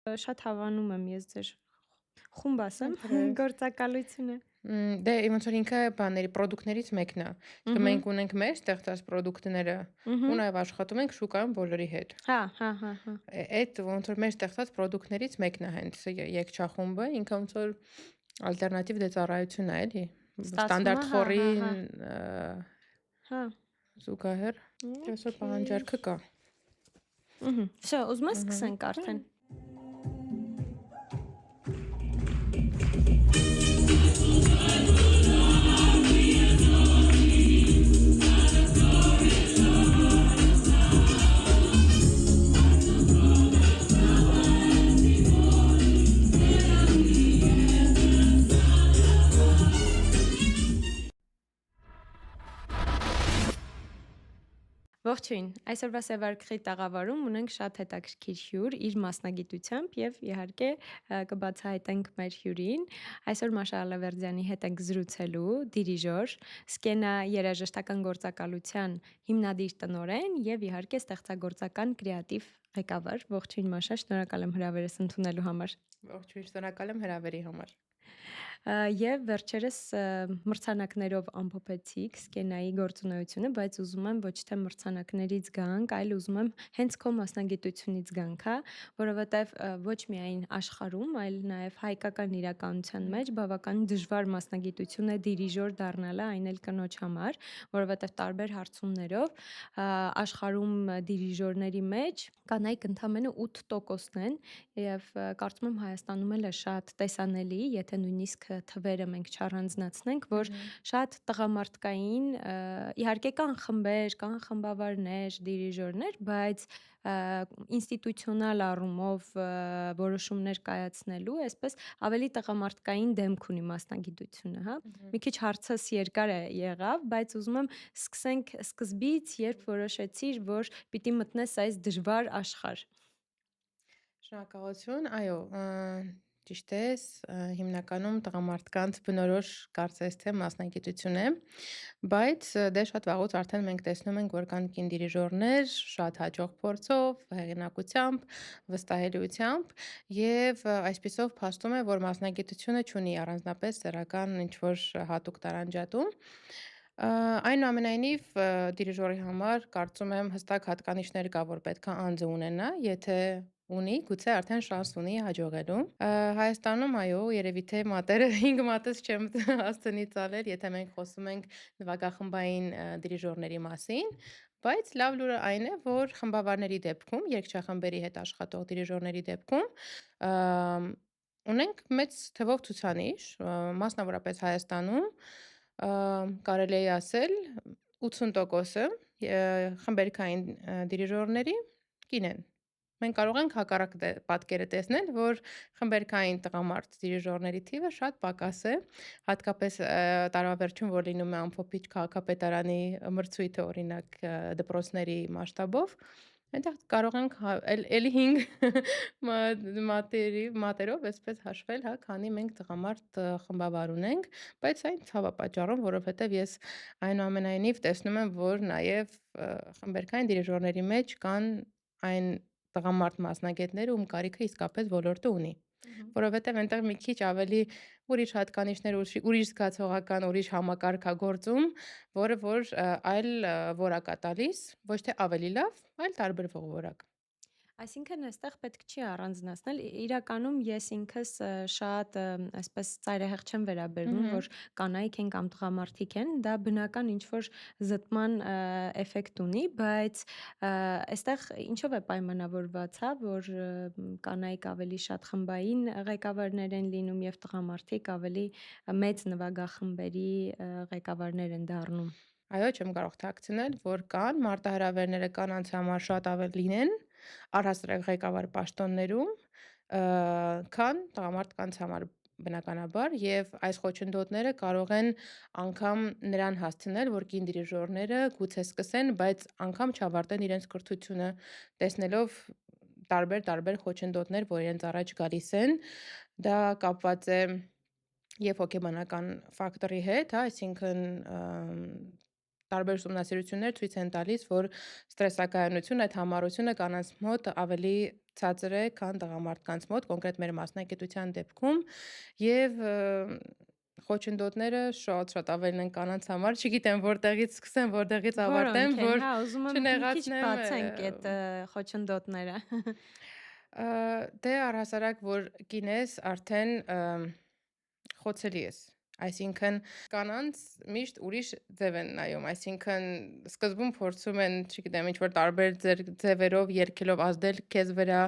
Շատ հավանում եմ ես ձեր խումբ ասեմ Ընտրես։ գործակալությունը։ Դե ոնց որ ինքը բաների պրոդուկտներից մեկն է։ Իսկ Ըհը, մենք ունենք մեր ստեղծած պրոդուկտները ըհը։ ու նաև աշխատում ենք շուկայում բոլորի հետ։ Հա, հա, հա, հա։ Այդ ոնց որ մեր ստեղծած պրոդուկտներից մեկն է հենց Եկչախումբը, ինքը ոնց որ ալտերնատիվ դե ծառայություն է, էլի։ Ստացվում է, Ստանդարտ հա, հա, խորին հա։ Հա։ զուգահեռ այսօր Okay։ պահանջարկը կա։ Всё, ուզում ես Ահա։ սկսենք արդեն։ Ողջույն, այսօրվա Սևարքխի տաղավարում ունենք շատ հետաքրքիր հյուր իր մասնագիտությամբ եւ իհարկե կբացահայտենք մեր հյուրին։ Այսօր Մաշա Ալավերդյանի հետ ենք զրուցելու դիրիժոր, Սկենա երաժշտական գործակալության հիմնադիր տնօրեն եւ իհարկե ստեղծագործական կրեատիվ ղեկավար։ Ողջույն Մաշա, շնորհակալ եմ հրավերս ընդունելու համար։ Ողջույն, շնորհակալ եմ հրավերի համար։ Եվ վերջերս մրցանակներով ամփոփեցիք Սկենայի գործունեությունը, բայց ուզում եմ ոչ թե մրցանակներից գանք, այլ ուզում եմ հենց քո մասնագիտությունից գանք, հա, որովհետև ոչ միայն աշխարհում, այլ նաև հայկական իրականության մեջ բավական դժվար մասնագիտություն է դիրիժոր դառնալը, այն էլ կնոջ համար, որովհետև տարբեր հարցումներով աշխարհում դիրիժորների մեջ կանայք ընդամենը 8%-ն են եւ կարծում եմ Հայաստանում էլ է շատ տեսանելի, եթե նույնիսկ թվերը մենք չառանձնացնենք, որ շատ տղամարդկային, իհարկե կան խմբեր, կան խմբավարներ, դիրիժորներ, բայց ինստիտուցիոնալ առումով որոշումներ կայացնելու, այսպես ավելի տղամարդկային դեմք ունի մասնագիտությունը, հա։ Մի քիչ հարցս երկար է եղավ, բայց ուզում եմ սկսենք սկզբից, երբ որոշեցիր, որ պիտի մտնես այս դժվար աշխարհ։ Շնորհակալություն, այո, ճիշտ ես, հիմնականում տղամարդկանց բնորոշ կարծես թե մասնագիտություն է, բայց դե շատ վաղուց արդեն մենք տեսնում ենք, որ կան կին դիրիժորներ շատ հաջող փորձով, հեղինակությամբ, վստահելիությամբ եւ այսպիսով փաստում է, որ մասնագիտությունը ունի առանձնապես սեռական ինչ-որ հատուկ տարանջատում։ Այնուամենայնիվ դիրիժորի համար կարծում եմ հստակ հատկանիշներ կա, որ պետքա անձը ունենա, եթե ունի, գուցե արդեն շանս ունի հաջողելու։ Հայաստանում այո, երևի թե մատերը 5 մատս չեմ հասցնի ծալել, եթե մենք խոսում ենք նվագախմբային դիրիժորների մասին, բայց լավ լուրը այն է, որ խմբավարների դեպքում, երգչախմբերի հետ աշխատող դիրիժորների դեպքում ունենք մեծ թվով ցուցանիշ, մասնավորապես Հայաստանում կարելի է ասել 80%-ը խմբերքային դիրիժորների կին են։ Մենք կարող ենք հակառակ պատկերը տեսնել, որ խմբերքային տղամարդ դիրիժորների թիվը շատ պակաս է, հատկապես տարեվերջում, որ լինում է ամփոփիչ քաղաքապետարանի մրցույթը, օրինակ դպրոցների մասշտաբով, այնտեղ կարող ենք էլի 5 մատերով այսպես հաշվել, հա, քանի մենք տղամարդ խմբավար ունենք, բայց այն ցավապատճառով, որովհետև ես այնուամենայնիվ տեսնում եմ, որ նաև խմբերքային դիրիժորների մեջ կան այն տղամարդ մասնագետները, ում կարիքը իսկապես ոլորտը ունի, որովհետև այնտեղ մի քիչ ավելի ուրիշ հատկանիշներ, ուրիշ զգացողական, ուրիշ համակարգ ա գործում, որը որ այլ որակ ա տալիս, ոչ թե ավելի լավ, այլ տարբերվող որակ։ Այսինքն այստեղ պետք չի առանձնացնել, իրականում ես ինքս շատ այսպես ծայրահեղ չեմ վերաբերվում, որ կանայք են կամ տղամարդիկ են, դա բնական ինչ-որ զտման էֆեկտ ունի, բայց այստեղ ինչով է պայմանավորված, հա, որ կանայք ավելի շատ խմբային ղեկավարներ են լինում եւ տղամարդիկ ավելի մեծ նվագախմբերի ղեկավարներ են դառնում։ Այո, չեմ կարող թաքցնել, որ կան մարտահրավերները կանանց համար շատ ավելին են, առհասարակ ղեկավար պաշտոններում, քան տղամարդկանց համար բնականաբար, եւ այս խոչընդոտները կարող են անգամ նրան հասցնել, որ կին դիրիժորները գուցե սկսեն, բայց անգամ չավարտեն իրենց կրթությունը, տեսնելով տարբեր խոչընդոտներ, որ իրենց առաջ գալիս են, դա կապված է եւ հոգեբանական ֆակտորի հետ, հա, այսինքն տարբեր ուսումնասիրություններ ցույց են տալիս, որ ստրեսակայանությունը, այդ համառությունը կանանց մոտ ավելի ցածր է, քան տղամարդկանց մոտ, կոնկրետ մեր մասնագիտության դեպքում, եւ խոչընդոտները շատ ավելին են կանանց համար, չգիտեմ որտեղից սկսեմ, որտեղից ավարտեմ, Որոնք են, որ հա, ուզում եմ մի քիչ չնեղացնեմ բացենք այդ խոչընդոտները։ դե առհասարակ, որ կինես արդեն խոցելի ես, այսինքն կանանց միշտ ուրիշ ձև են նայում, այսինքն սկզբում փորձում են, չգիտեմ, ինչ-որ տարբեր ձևերով, երգելով ազդել քեզ վրա,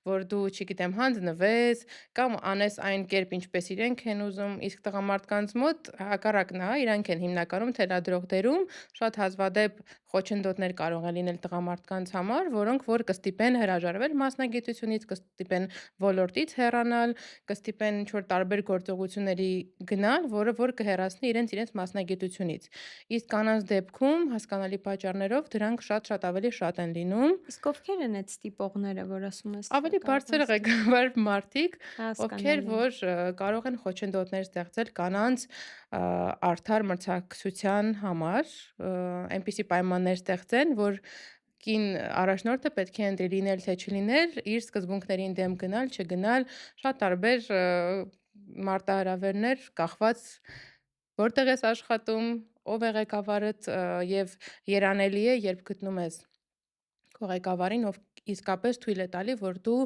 որ դու, չգիտեմ, հանձնվես կամ անես այն կերպ, ինչպես իրենք են ուզում, իսկ տղամարդկանց մոտ հակառակն է, իրանք են հիմնականում թելադրող դերում, շատ հազվադեպ խոչընդոտներ կարող են լինել տղամարդկանց համար, որոնք որ կստիպեն հրաժարվել մասնագիտությունից, կստիպեն ոլորտից հեռանալ, կստիպեն ինչ-որ տարբեր գործողությունների գնալ, որը որ կհեռացնի իրենց մասնագիտությունից։ Իսկ կանանց դեպքում հասկանալի պատճառներով դրանք շատ ավելի շատ են լինում։ Իսկ ովքեր են այդ ստիպողները, որ ասում ես Ավելի կարող են բարձր ղեկավար մարդիկ, ովքեր հասկանալի է։ որ կարող են խոչընդոտներ ստեղծել կանանց արդար մրցակցության համար, այնպիսի պայմաններ ստեղծեն, որ կին առաջնորդը պետք է ընտրի լինել թե չլինել, իր սկզբունքներին դեմ գնալ, չգնալ, շատ տարբեր մարտահրավերներ կախված որտեղ ես աշխատում, ով է ղեկավարդ եւ երանելի է, երբ գտնում ես քո ղեկավարին, ով իսկապես թույլ է տալի, որ դու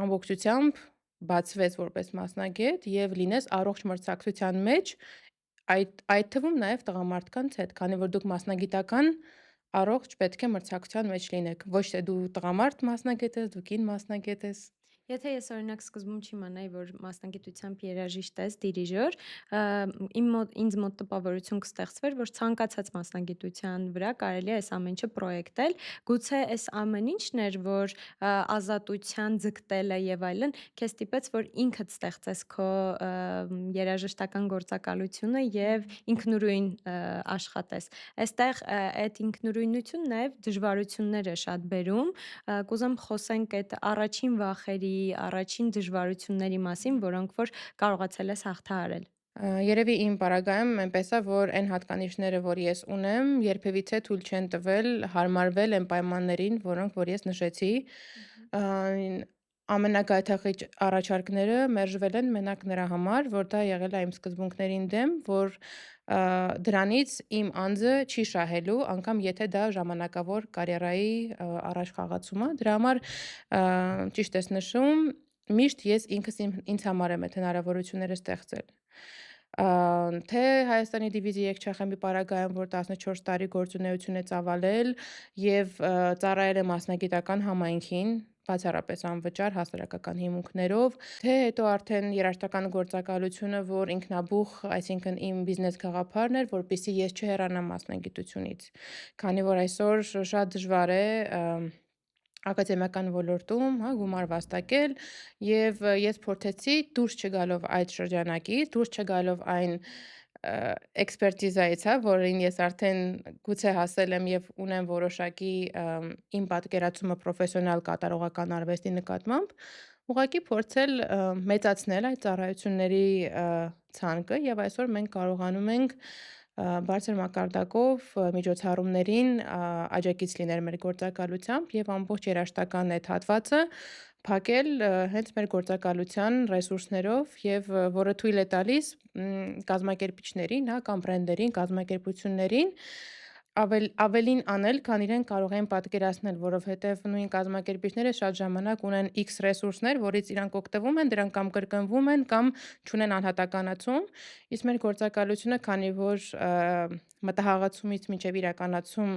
ամբողջությամբ բացվես որպես մասնագետ եւ լինես առողջ մրցակցության մեջ, այդ թվում նաեւ տղամարդկանց հետ, քանի որ դուք մասնագիտական առողջ պետք է մրցակցության մեջ լինեք, ոչ թե դու տղամարդ մասնագետ ես, դու կին մասնագետ ես։ Եթե ես օրինակ սկզբում չիմանայի, որ մասնագիտությամբ երաժիշտ ես, դիրիժոր, ինձ մոտ տպավորություն կստեղծվեր, որ ցանկացած մասնագիտության վրա կարելի է այս ամեն ինչը պրոյեկտել, գուցե այս ամեն ինչն էր, որ ազատության ձգտելը եւ այլն, քեզ ստիպեց, որ ինքդ ստեղծես քո երաժշտական գործակալությունը եւ ինքնուրույն աշխատես։ Այստեղ այդ ինքնուրույնությունն նաեւ դժվարություններ է շատ բերում, կուզեմ խոսենք այդ առաջին վախերի, առաջին դժվարությունների մասին, որոնք որ կարողացել ես հաղթահարել։ Երևի իմ պարագայում այնպես է, որ այն հատկանիշները, որ ես ունեմ, երբևիցե թույլ չեն տվել հարմարվել այն պայմաններին, որոնք որ ես նշեցի։ Ամենագայթակղիչ առաջարկները մերժվել են մենակ նրա համար, որ դա եղել է իմ սկզբունքներին դեմ, որ դրանից իմ անձը չի շահելու, անգամ եթե դա ժամանակավոր կարիերայի առաջ խաղացում է։ Դրա համար ճիշտ ես նշում, միշտ ես ինքս ինձ համար եմ այդ հնարավորությունները ստեղծել։ Թե Հայաստանի դիվիզիա երգչախմբի պարագայում, որ 14 տարի գործունեություն է ծավալել եւ ծառայել է մասնագիտական համայնքին, բացառապես անվճար հասարակական հիմունքներով, թե հետո արդեն երաժշտական գործակալությունը, որ ինքնաբուխ, այսինքն իմ բիզնես գաղափարն էր, որպեսզի ես չհեռանամ մասնագիտությունից, քանի որ այսօր շատ դժվար է ակադեմիական ոլորտում, հա, գումար վաստակել եւ ես փորձեցի դուրս չգալով այդ շրջանակից, դուրս չգալով այն էքսպերտիզայից, հա, որին ես արդեն գուցե հասել եմ եւ ունեմ որոշակի իմ պատկերացումը պրոֆեսիոնալ կատարողական արվեստի նկատմամբ, ուղղակի փորձել մեծացնել այդ ծառայությունների ցանկը եւ այսօր մենք կարողանում ենք բարձր մակարդակով միջոցառումներին աջակից լինել մեր գործակալությամբ եւ ամբողջ երաժշտական այդ հատվածը փակել հենց մեր գործակալության ռեսուրսներով եւ որը թույլ է տալիս կազմակերպիչներին, հա, կամ բրենդերին, կազմակերպություններին ավելին անել, քան իրենք կարող են պատկերացնել, որովհետև նույն կազմակերպիչները շատ ժամանակ ունեն X ռեսուրսներ, որից իրանք օգտվում են, դրանք կամ կրկնվում են, կամ չունեն անհատականացում, իսկ մեր գործակալությունը, քանի որ մտահաղացումից մինչև իրականացում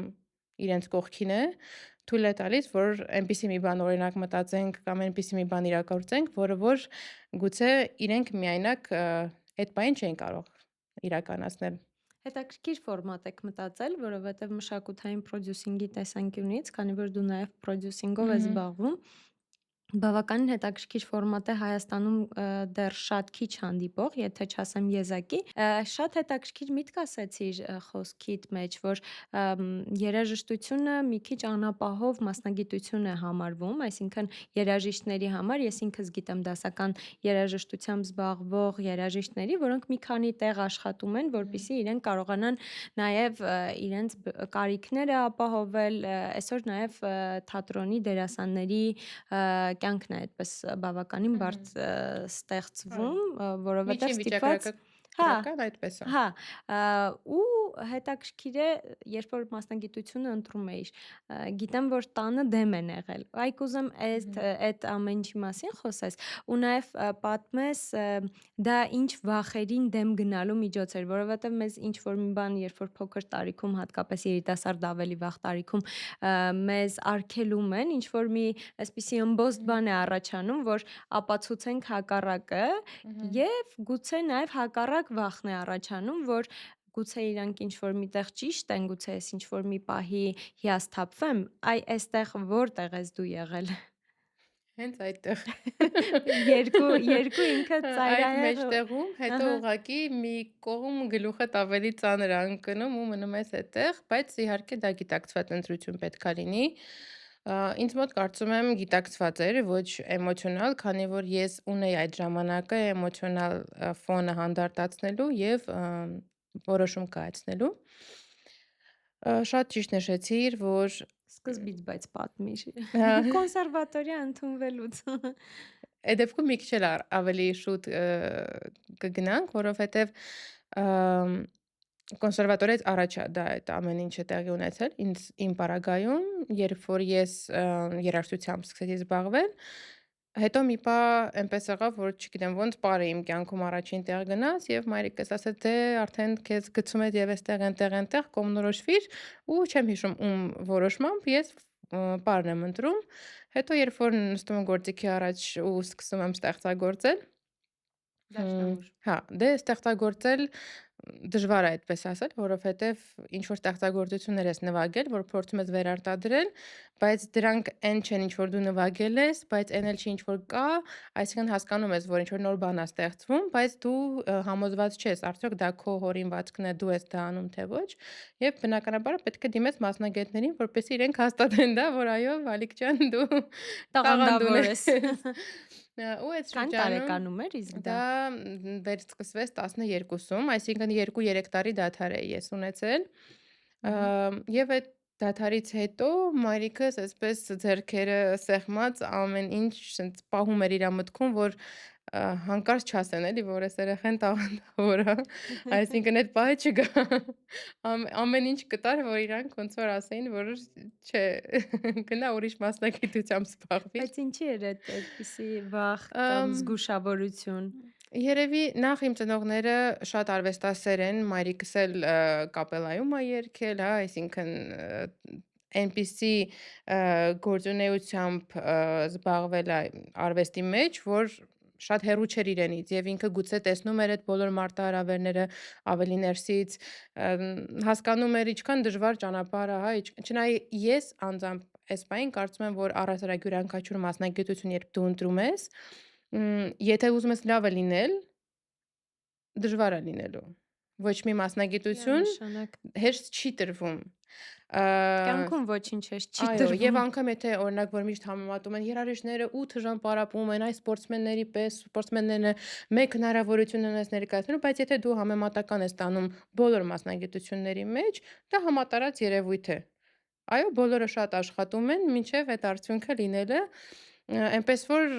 իրենց կողքին է, թույլ է տալիս, որ այնպիսի մի բան օրինակ մտածենք կամ այնպիսի մի բան իրականացենք, որը որ գուցե իրենք միայնակ այդ բանը չէին կարող իրականացնել։ Հետաքրքիր ֆորմատ եք մտածել, որովհետև մշակութային պրոդյուսինգի տեսանկյունից, քանի որ դու նաև պրոդյուսինգով ես զբաղվում, Բավականին հետաքրքիր ֆորմատ է Հայաստանում դեռ շատ քիչ հանդիպող, եթե չասեմ եզակի։ Շատ հետաքրքիր միտք ասեցիր խոսքիդ մեջ, որ երաժշտությունը մի քիչ անապահով մասնագիտություն է համարվում, այսինքն երաժիշտների համար, ես ինքս գիտեմ դասական երաժշտությամբ զբաղվող երաժիշտների, որոնք մի քանի տեղ աշխատում են, որպեսզի իրենք կարողանան նաև իրենց կարիքները ապահովել, այսօր նաև թատրոնի դերասանների կյանքն է այդպես բավականին բարդ Այո, ստեղծվում, որովհետև միջին ստիպված հա, վիճակագրական այդպես է։ հա, ու հետաքրքիր է, երբ որ մասնագիտությունը ընտրում էիր, գիտեմ, որ տանը դեմ են եղել։ Այ կուզեմ այդ ամեն ինչի մասին խոսես ու նաև պատմես դա ինչ վախերին դեմ գնալու միջոց էր, որովհետև մեզ ինչ որ մի բան, երբ որ փոքր տարիքում, հատկապես երիտասարդ ավելի վաղ տարիքում մեզ արգելում են, ինչ որ մի այսպիսի ըմբոստ բան է առաջանում, որ ապացուցենք հակառակը եւ գուցե նաեւ հակառակ վախն է առաջանում, որ գուցե իրանք ինչ որ միտեղ ճիշտ են, գուցե ես ինչ որ մի պահի հիասթափվեմ, այ այստեղ որտեղ ես դու եղել։ Հենց այդտեղ։ Երկու ինքը Այդ ծայրահեղ մեջտեղում, հետո ահա, ուղղակի մի կողմ գլուխդ ավելի ծանր անկնում ու մնում ես այդտեղ, բայց իհարկե դա գիտակցված ընտրություն պետք է լինի։ Ինձ մոտ կարծում եմ գիտակցված էր, ոչ էմոցիոնալ, քանի որ ես ունեի այդ ժամանակը էմոցիոնալ ֆոնը հանդարտացնելու եւ որոշում կայացնելու։ Շատ ճիշտ նշեցիր, որ սկզբից բայց պատմիր ա, կոնսերվատորիա ընդունվելուց։ այդ դեպքում մի քիչ էլ ավելի շուտ կգնանք, որովհետև կոնսերվատորիայից առաջ է դա այդ ամեն ինչը տեղի ունեցել իմ պարագայում, երբ որ ես երաժշտությամբ սկսեցի զբաղվել, հետո մի պահ այնպես եղավ, որ չգիտեմ ոնց պարը իմ կյանքում առաջին տեղ գնաց եւ մայրիկս ասաց դե արդեն քեզ գցում ես եւ այնտեղ կողմնորոշվիր ու չեմ հիշում ում որոշմամբ ես պարն եմ ընտրում։ Հետո երբ որ նստում եմ գործիքի առաջ ու սկսում եմ ստեղծագործել, Դաշնամուր։ հա, դե ստեղծագործել դժվար է այդպես ասել, որովհետև ինչ որ ստեղծագործություններ ես նվագել, որ փորձում ես վերարտադրել, բայց դրանք այն չեն, ինչ որ դու նվագել ես, բայց այն էլ չի, ինչ որ կա, այսինքն հասկանում ես, որ ինչ որ նոր բան է ստեղծվում, բայց դու համոզված չես, արդյոք դա քո հորինվածքն է, դու ես դա անում, թե ոչ, եւ բնականաբար պետք է դիմես մասնագետներին, որպեսզի իրենք հաստատեն դա, որ այո, Վալիկ ջան, դու տաղանդուն Տաղանդավոր ես։ ես։ Ու այդ Քանի շրջանում տարեկանում էր իսկ դա։ դա վերսկսվեց 12-ում, այսինքն 2-3 տարի դադար էի ես ունեցել։ Ահա։ Եվ այդ դադարից հետո մայրիկս այսպես ձեռքերը սեղմած ամեն ինչ սենց պահում էր իր մտքում, որ հանկարծ չասեն էլի, որ այս երեխան տաղանդավոր է, այսինքն այդ պահը չգա։ Ամեն ինչ կտար, որ իրանք ոնց որ ասեին, որ չէ, գնա ուրիշ մասնագիտությամբ զբաղվիր։ Բայց ինչի էր այդպիսի վախ կամ Ամ, զգուշավորություն։ Երևի նախ իմ ծնողները շատ արվեստասեր են, մայրիկս էլ կապելայում է երգել, հա, այսինքն այնպիսի գործունեությամբ զբաղվել է արվեստի մեջ, որ շատ հեռու չէր իրենից եւ ինքը գուցե տեսնում էր այդ բոլոր մարտահրավերները ավելի ներսից, հասկանում էր ինչքան դժվար ճանապարհ է, հա, չնայած ես անձամբ այս պահին կարծում եմ, որ առհասարակ յուրաքանչյուր մասնագիտություն, երբ դու ընտրում ես, եթե ուզում ես լավը լինել, դժվար է լինելու։ Ոչ մի մասնագիտություն Միանշանակ։ հեշտ չի տրվում։ Ա, Կյանքում ոչինչ էս չի Այո, եւ տրվում։ անգամ եթե օրինակ որ միշտ համեմատում են երաժիշտները 8 ժամ պարապում են, այս սպորտսմենների պես, սպորտսմենները մեկ հնարավորություն ունես ներկայացնելու, բայց եթե դու համեմատական ես տանում բոլոր մասնագիտությունների մեջ, դա համատարած երևույթ է։ Այո, բոլորը շատ աշխատում են, մինչև այդ արդյունքը լինելը այնպես որ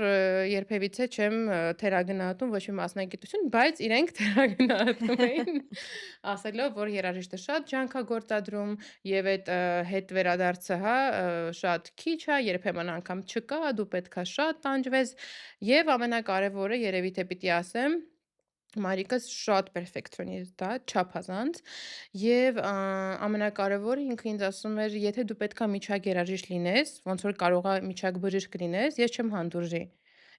երբևիցե չեմ թերագնահատում ոչ մի մասնագիտություն, բայց իրենք թերագնահատում էին, ասելով, որ երաժիշտը շատ ջանք է գործադրում եւ այդ հետ վերադարձը, հա, շատ քիչ է, երբեմն անգամ չկա, դու պետքա շատ տանջվես եւ ամենակարևորը երևի թե պիտի ասեմ, մայրիկս շատ պերֆեկցիոնիստ է, չափազանց եւ ամենակարևորը ինքը ինձ ասում էր, եթե դու պետքա միջակ երաժիշտ լինես, ոնց որ կարող է միջակ բժիշկ լինես, ես չեմ հանդուրժի։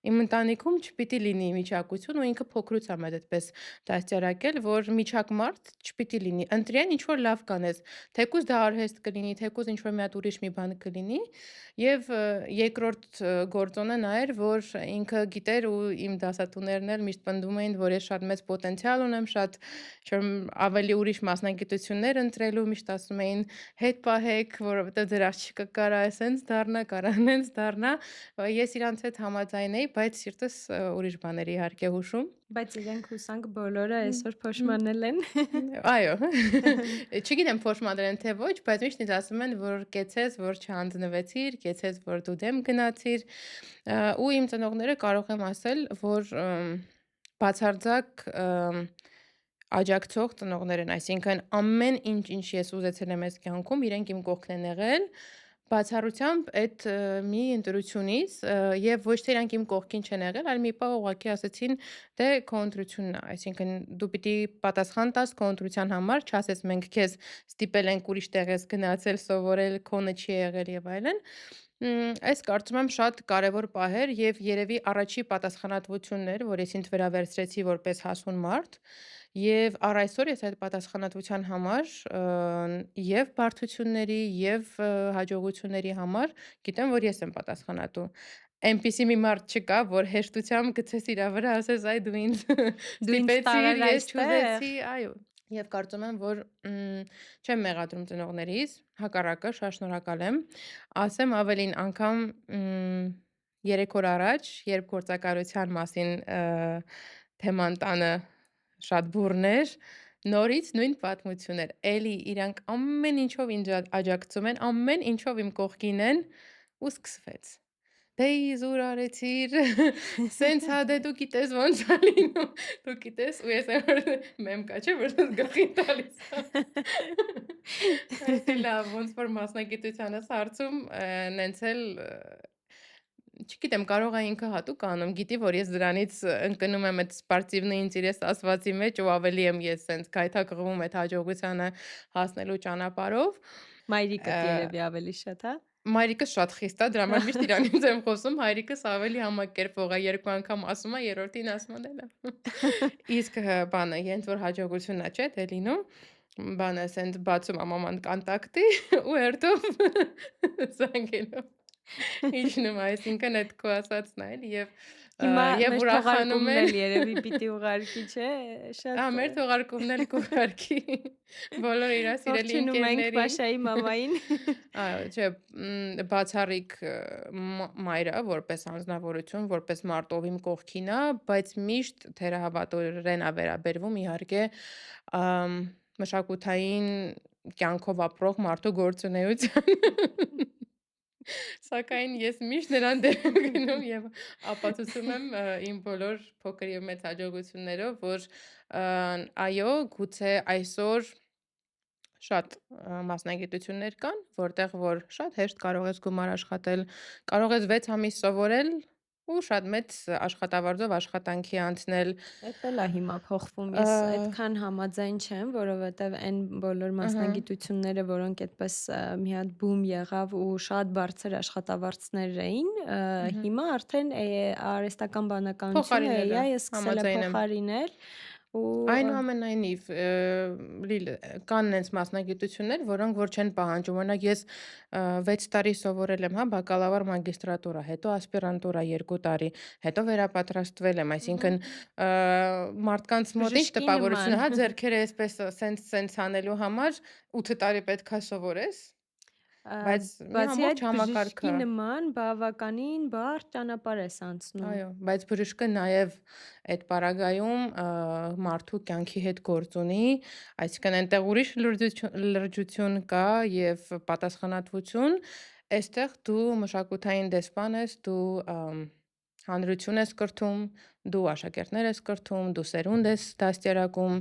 Իմ ընտանիքում չպիտի լինի միջակություն ու ինքը փոքրուց եմ այդպես դաստիարակել, որ միջակմարդ չպիտի լինի։ Ընտրեն ինչ որ լավ կանես, թեկուզ դա արհեստ կլինի, թեկուզ ինչ որ մի հատ ուրիշ մի բան կլինի։ Եվ երկրորդ գործոնը նա էր, որ ինքը գիտեր ու իմ դասատուներն էլ միշտ պնդում էին, որ ես շատ մեծ պոտենցիալ ունեմ, շատ չեմ ավելի ուրիշ մասնագիտություններ ընտրելու, միշտ ասում էին հետ պահեք, որովհետև ձեր աղջիկը կարա էսենց դառնա, կարա նենց դառնա։ Ես իրանց հետ համաձայն էի, բայց սիրտս ուրիշ բաներ իհարկե հուշում։ Բայց իրենք հուսանք բոլորը Մ, այսօր մ, փոշմանել են։ Այո, չգիտեմ փոշմանել են թե ոչ, բայց միշտ ինձ ասում են, որ կեցես, որ չհանձնվեցիր, կեցես, որ դու դեմ գնացիր, ու իմ ծնողները կարող եմ ասել, որ բացարձակ աջակցող ծնողներ են, այսինքն ամեն ինչ, ինչ ես ուզեցել եմ այս կյանքում, իրենք իմ կողքն են եղել, բացառությամբ այդ մի ընտրությունից եւ ոչ թե իրանք իմ կողքին չեն եղել, այլ մի պահ ուղղակի ասեցին, դե քո ընտրությունն է, այսինքն դու պիտի պատասխան տաս քո ընտրության համար, չասես մենք քեզ ստիպել ենք ուրիշ տեղ ես գնացել, սովորել, քոնը չի եղել եւ այլն։ Այս կարծում եմ շատ կարևոր պահ էր եւ երևի առաջի պատասխանատվությունն էր, որ ես ինձ վրա վերցրեցի որպես հասուն մարդ։ Եվ առ այսօր ես այդ պատասխանատվության համար եւ բարդությունների եւ հաջողությունների համար գիտեմ, որ ես եմ պատասխանատու։ Այնպիսի մի մարդ չկա, որ հեշտությամբ գցես իրա վրա, ասես այ դու ինձ Դու ինձ ստիպեցիր, տարար ես այստեղ։ չուզեցի, այո։ Եվ կարծում եմ, որ չեմ մեղադրում ծնողներիս, հակառակը շատ շնորհակալ եմ։ Ասեմ ավելին անգամ 3 օր առաջ, երբ գործակալության մասին թեման տանը շատ բուրն էր, նորից նույն պատմություն էր։ Էլի իրանք ամեն ինչով ինձ աջակցում են, ամեն ինչով իմ կողքին են ու սկսվեց։ Դե իզուր արեցիր, սենց հա դե դու գիտես ոնց ա լինում, դու գիտես ու ես մեմ կա չէ որ գլխի տալիս։ Այսի լավ, ոնց որ մասնագիտությանս հարցում նենց էլ չգիտեմ, կարող է ինքը հատուկ անում, գիտի, որ ես դրանից ընկնում եմ այդ սպարտիվնի ինտերես ասվածի մեջ ու ավելի եմ ես սենց գայթակղվում այդ հաջողությանը հասնելու ճանապարհով։ Մայրիկդ երևի ավելի շատ, հա։ Մայրիկս շատ խիստ է, դրա համար միշտ իրանից եմ խոսում, հայրիկս ավելի համակերպող է, երկու անգամ ասում է, երրորդին ասում է դելա։ Իսկ բանը, հենց որ հաջողությունն է, չէ՞, դե լինում, բանը սենց բացում է մաման կոնտակտի ու հերթով զանգելով։ Իջնում, այսինքն այդ քո ասածն է էլի Հիմա եւ մեր ուրախանում թողարկումն են։ էլ երևի պիտի ուղարկի, չէ, շատ Մեր թողարկումն էլ կուղարկի բոլոր իր սիրելի ողջունում ենք ընկերներին։ Պաշայի մամային։ Այո, չէ, բացառիկ մայրը որպես անձնավորություն, որպես մարդ ով իմ կողքին է, բայց միշտ թերահավատորեն է վերաբերվում իհարկե մշակութային կյանքով ապրող մարդու գործունեության։ Սակայն ես միշտ նրան դեմ եմ գնում եւ ապացուցում եմ իմ բոլոր փոքր եւ մեծ հաջողություններով, որ այո, գուցե այսօր շատ մասնագիտություններ կան, որտեղ որ շատ հեշտ կարող ես գումար աշխատել, կարող ես 6 ամիս սովորել ու շատ մեծ աշխատավարձով աշխատանքի անցնել։ Էդ էլ է հիմա փոխվում։ Ես այդքան համաձայն չեմ, որովհետև այն բոլոր մասնագիտությունները, որոնք այդպես մի հատ բում եղավ ու շատ բարձր աշխատավարձներ էին, հիմա արդեն արհեստական բանականությունը Փոխարինել է, AI-ը սկսել է համաձայն եմ։ փոխարինել ու Այնուամենայնիվ կան նենց մասնագիտություններ, որոնք որ չեն պահանջում, օրինակ ես 6 տարի սովորել եմ, հա, բակալավր մագիստրատուրա, հետո ասպիրանտուրա 2 տարի, հետո վերապատրաստվել եմ, այսինքն մարդկանց մոտ ինչ բժշկի տպավորություն է, հա, նման։ ձեռքերը այսպես սենց անելու համար 8 տարի պետք է սովորես, բայց մի Բացի ամբողջ այդ համակարգ բժշկի է։ նման բավականին բարդ ճանապարհ ես անցնում։ Այո, բայց բժիշկը նաև այդ պարագայում մարդու կյանքի հետ գործ ունի, այսինքն այնտեղ ուրիշ լրջություն կա եւ պատասխանատվություն, այստեղ դու մշակութային դեսպան ես, դու հանրություն ես կրթում, դու աշակերտներ ես կրթում, դու սերունդ ես դաստիարակում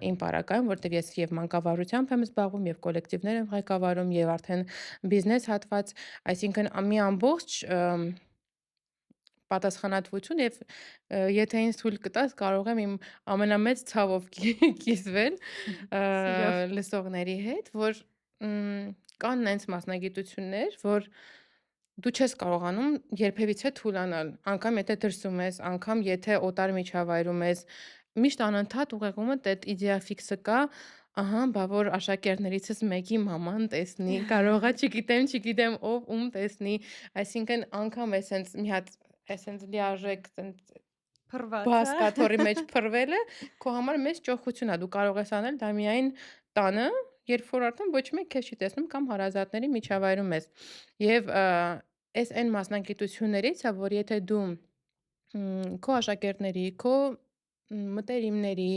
իմ պարագայում, որտեղ ես եւ մանկավարությամբ եմ զբաղվում եւ կոլեկտիվներ եմ ղեկավարում եւ արդեն բիզնես հատված, այսինքն մի ամբողջ պատասխանատվություն եւ եթե ինձ թույլ կտաս կարող եմ իմ ամենամեծ ցավով կիսվել Սիրով։ լսողների հետ, որ կան նենց մասնագիտություններ, որ դու չես կարողանում երբևիցե թուլանալ, անգամ եթե դրսում ես, անգամ եթե օտար միջավայրում ես, միշտ անընդհատ ուղեղումդ այդ իդեա ֆիքսը կա, ահա, բա որ աշակերտներիցս մեկի մաման տեսնի, կարողա չգիտեմ ով ում տեսնի, այսինքն անգամ էսենց մի հատ էսենց լիարժեք Փռված, բաս հա։ կաթոռի մեջ փռվելը քո համար մեծ ճոխություն ա, դու կարող ես անել դա միայն տանը, երբ որ արդեն ոչ մեկ քեզ չի տեսնում կամ հարազատների միջավայրում ես։ Եվ այս այն մասնագիտություններից ա, որ եթե դու քո աշակերտների, քո մտերիմների,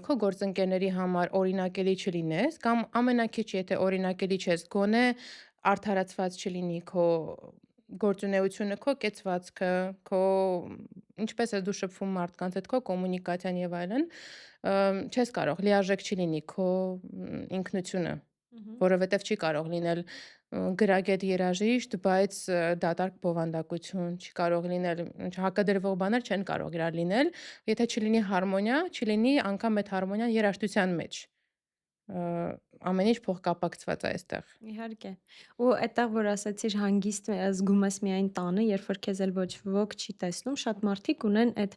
քո գործընկերների համար օրինակելի չլինես կամ ամենակիչ եթե օրինակելի չես, գոնե արդարացված չլինի քո գործունեությունը, քո կեցվածքը, քո ինչպես ես դու շփվում մարդկանց հետ, քո կոմունիկացիան եւ այլն, չես կարող, լիարժեք չի լինի քո ինքնությունը, Մгм. որովհետեւ չի կարող լինել գրագետ երաժիշտ, բայց դատարկ բովանդակություն, չի կարող լինել հակադրվող բաներ չեն կարող իրար լինել, եթե չլինի հարմոնիա, չլինի անգամ այդ հարմոնիան երաժշտության մեջ։ Ամեն ինչ փոխկապակցված է այստեղ։ Իհարկե։ Ու այդտեղ, որ ասացիր հանգիստ զգում ես միայն տանը, երբ որ քեզ էլ ոչ ոք չի տեսնում, շատ մարդիկ ունեն այդ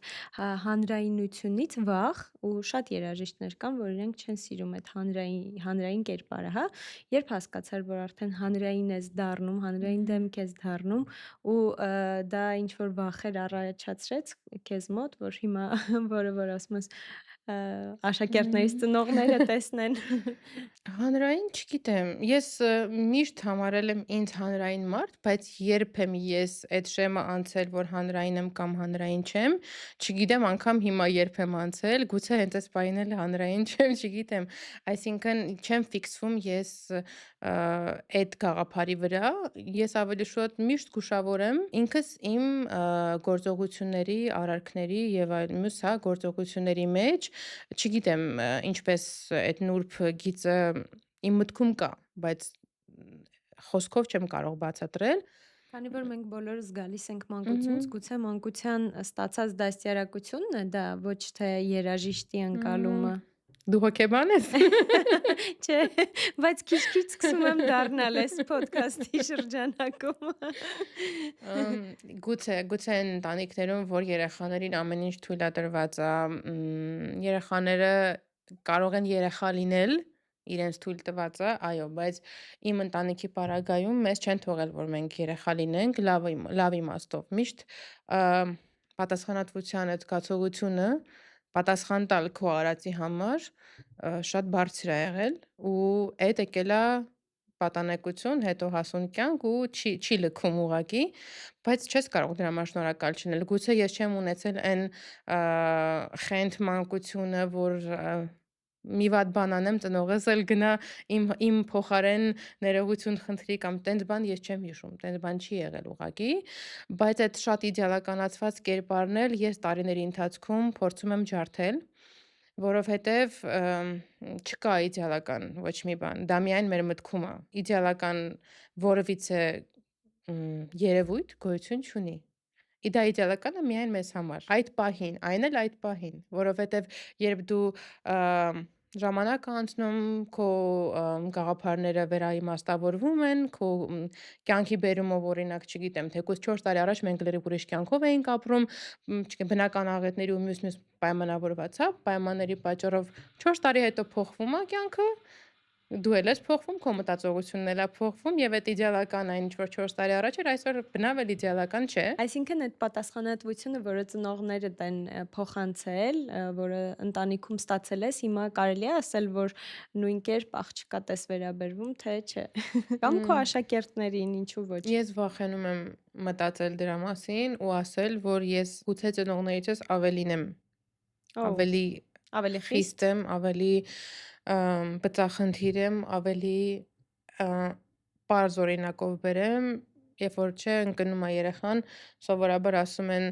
հանրայնությունից վախ ու շատ երաժիշտներ կան, որ իրենք չեն սիրում այդ հանրային կերպարը, հա։ Երբ հասկացար, որ արդեն հանրային ես դառնում, հանրային դեմք ես դառնում ու դա ինչ որ վախեր առաջացրեց քեզ մոտ, որ հիմա որ ասում ես աշակերտներից ծնողները տեսնեն։ Հանրային չգիտեմ, ես միշտ համարել եմ ինձ հանրային մարդ, բայց երբեմ ես այդ շեմը անցել, որ հանրային եմ կամ հանրային չեմ, չգիտեմ անգամ հիմա երբ եմ անցել, գուցե հենց այս պահին էլ հանրային չեմ, չգիտեմ, այսինքն չեմ ֆիքսվում ես այդ գաղափարի վրա, ես ավելի շուտ միշտ գուշավոր եմ ինքս իմ գործողությունների, արարքների եւ այլ մյուս, հա, գործողությունների մեջ, չգիտեմ ինչպես այդ նուրբ գիծը իմ մտքում կա, բայց խոսքով չեմ կարող բացատրել։ Քանի որ մենք բոլորս գալիս ենք Մгм. մանկությունից, գուցե մանկության ստացած դաստիարակությունն է դա, ոչ թե երաժիշտի ընկալումը։ Դու հոգեբան ես։ Չէ, բայց քիչ-քիչ սկսում եմ դառնալ այս ոդքասթի շրջանակում։ Գուցե այն ընտանիքներում, որ երեխաներին ամեն ինչ թույլատրված ա, երեխաները կարող են երեխա լինել, իրենց թույլ տված ա, այո, բայց իմ ընտանիքի պարագայում մեզ չեն թողել, որ մենք երեխա լինենք, լավ իմաստով։ Միշտ պատասխանատվության այդ զգացողությունը պատասխան տալ քո արածի համար շատ բարձր ա եղել ու այդ եկել ա պատանեկություն, հետո հասուն կյանք ու չի լքում ուղղակի, բայց չես կարող դրա համար շնորհակալ չլինել։ Գուցե ես չեմ ունեցել այն խենթ մանկությունը, որ մի վատ բան անեմ, ծնողս էլ գնա իմ փոխարեն ներողություն խնդրի կամ տենց բան ես չեմ հիշում, տենց բան չի եղել ուղղակի, բայց այդ շատ իդեալականացված կերպարն էլ ես տարիների ընթացքում փորձում եմ ջարդել, որովհետև չկա իդեալական ոչ մի բան, դա միայն մեր մտքում ա։ Իդեալական որևիցե երևույթ գոյություն չունի։ Դա իդեալականը միայն մեզ համար։ Այդ պահին, այն էլ այդ պահին, որովհետև երբ դու ժամանակ է անցնում, քո գաղափարները վերաիմաստավորվում են, քո կյանքի բերումով օրինակ, չգիտեմ, թեկուզ 4 տարի առաջ մենք լրիվ ուրիշ կյանքով էինք ապրում, չգիտեմ, բնական աղետների ու մյուս պայմանավորված, հա, պայմանների պատճառով 4 տարի հետո փոխվում է կյանքը, դու էլ ես փոխվում, քո մտածողությունն էլ է փոխվում եւ այդ իդեալական այն ինչ որ 4 տարի առաջ էր, այսօր բնավ էլ իդեալական չէ։ Այսինքն այդ պատասխանատվությունը, որը ծնողներդ են փոխանցել, որը ընտանիքում ստացել ես, հիմա կարելի է ասել, որ նույն կերպ աղջկա տես վերաբերվում, թե չէ։ Կամ քո աշակերտներին, ինչու ոչ։ Ես վախենում եմ մտածել դրա մասին ու ասել, որ ես գուցե ծնողներիցս ավելին եմ, ավելի Ավելի խիստ խիստ։ եմ, ավելի բծախնդիր եմ, ավելի պարզ օրինակով բերեմ, երբ որ չէ ընկնում է երեխան, սովորաբար ասում են,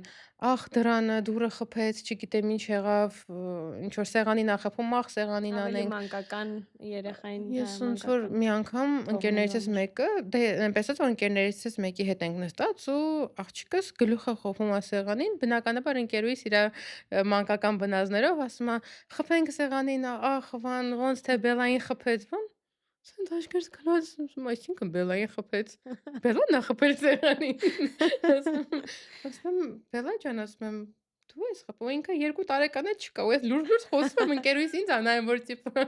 ախ դրանը դուռը խփեց, չգիտեմ ինչ եղավ, ինչ որ սեղանին ա խփում, ախ սեղանին Ավելի անենք։ մանկական երեխային, Ես ոնց որ մանկական մի անգամ ընկերներիցս թողնելու մեկը, դե այնպես էր որ ընկերներիցս մեկի հետ ենք նստած ու աղջիկս գլուխը խոփում է սեղանին, բնականաբար ընկերուհիս իր մանկական բնազներով ասում է խփենք սեղանին, ախ վան, ոնց թե բելային խփեց, բան։ Սենց աշկերտ գնաց, այսինքն Բելլային խփեց։ Բելլան ա խփել սեղանին։ Ասում եմ, Բելլա ջան, ասում եմ, դու ես խփում, ինքը 2 տարեկան է չկա, ու ես լուրջ խոսում ընկերուհիս ինձ ա նայում, որ տիպը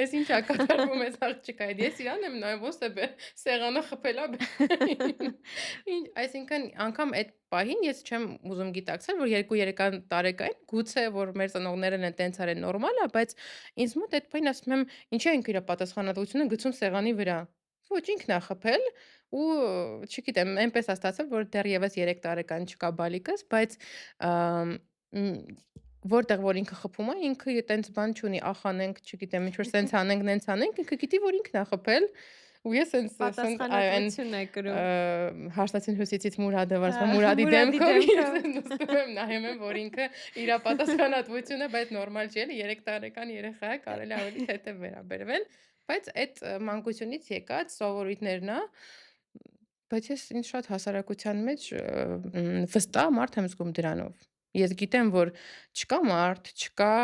էս ինչ ա կատարվում էս աղջիկա հետ։ Ես իրան եմ նայում, ոսե սեղանը խփելա Բելլային։ Ինչ, այսինքն անգամ այդ պահին ես չեմ ուզում գիտակցել, որ 2-3 տարեկան գուցե որ մեր ծնողներն են տենց արել նորմալ ա, բայց ինձ մոտ այդ պահին ասում եմ, ինչի ենք իր պատասխանատվությունը գցում սեղանի վրա։ Ոչ ինքն ա խփել ու չգիտեմ, այնպես ա ստացել, որ դեռևս 3 տարեկան չկա բալիկս, բայց որտեղ որ ինքը խփում ա, ինքը տենց բան չունի, ախ անենք, չգիտեմ, ինչ որ սենց անենք, նենց անենք, ինքը գիտի, որ ինքն ա խփել։ Ու ես սենց այո, այն Պատասխանատվություն է կրում։ Հաշտացին հյուսիցից Մուրադը, որ ասում եմ, Մուրադի Մուրադի դեմքով ես դեմքով։ նստում եմ, նայում եմ, որ ինքը իրա պատասխանատվությունը, բայց նորմալ չի էլի, 3 տարեկան երեխա է, կարելի ա ավելի թեթև վերաբերվել, բայց այդ մանկությունից եկած սովորույթներն ա, բայց ես ինձ շատ հասարակության մեջ վստահ մարդ եմ զգում դրանով։ Ես գիտեմ, որ չկա մարդ, չկա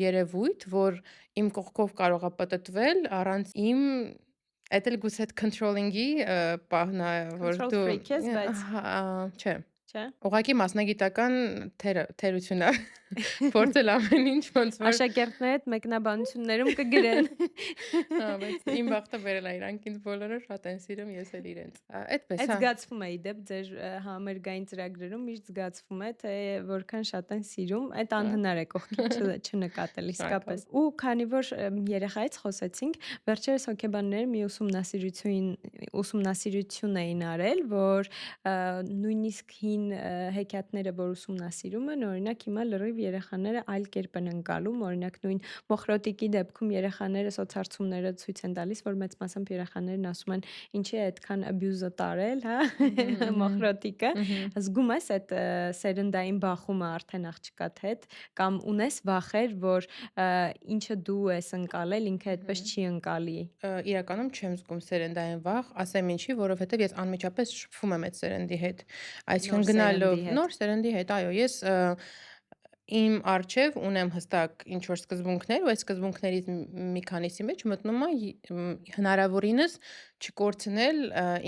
երևույթ, որ իմ կողքով կարող ա պտտվել առանց իմ Էդ էլ գուցե այդ controlling-ի պահն ա, որ Control դու freak ես, բայց չէ, չէ։ ուղղակի մասնագիտական թերություն ա, փորձել ամեն ինչ ոնց որ Աշակերտներդ մեկնաբանություններում կգրեն։ հա, բայց իմ բախտը բերել ա իրանք ինձ բոլորը շատ են սիրում, ես էլ իրենց։ Այդպես, Այդ հա։ զգացվում է ի դեպ ձեր համերգային ծրագրերում միշտ զգացվում է, թե որքան շատ են սիրում, այդ անհնար է կողքից չնկատել իսկապես։ Ու քանի որ երեխայից խոսեցինք, վերջերս հոգեբանները մի ուսումնասիրություն էին արել, որ նույնիսկ հին հեքիաթները, որ ուսումնասիրում են, օրինակ հիմա լրիվ երեխաները այլ կերպ են ընկալում, օրինակ նույն Մոխրոտիկի դեպքում երեխաները սոցհարցումները ցույց են տալիս, որ մեծ մասամբ երեխաներն ասում են, ինչի է այդքան abuse-ը տարել, հա, Մոխրոտիկը, զգում ես այդ սերնդային բախումը արդեն աղջկադ հետ, կամ ունես վախեր, որ ինչը դու ես ընկալել, ինքը այդպես չի ընկալի։ Իրականում չեմ զգում սերնդային վախ, ասեմ ինչի, որովհետև ես անմիջապես շփվում եմ այդ սերնդի հետ։ Այսինքն Նոր սերնդի գնալով հետ։ նոր սերնդի հետ, այո, ես իմ առջև ունեմ հստակ ինչ որ սկզբունքներ, ու այդ սկզբունքներից մի քանիսի մեջ մտնում է հնարավորինս չկորցնել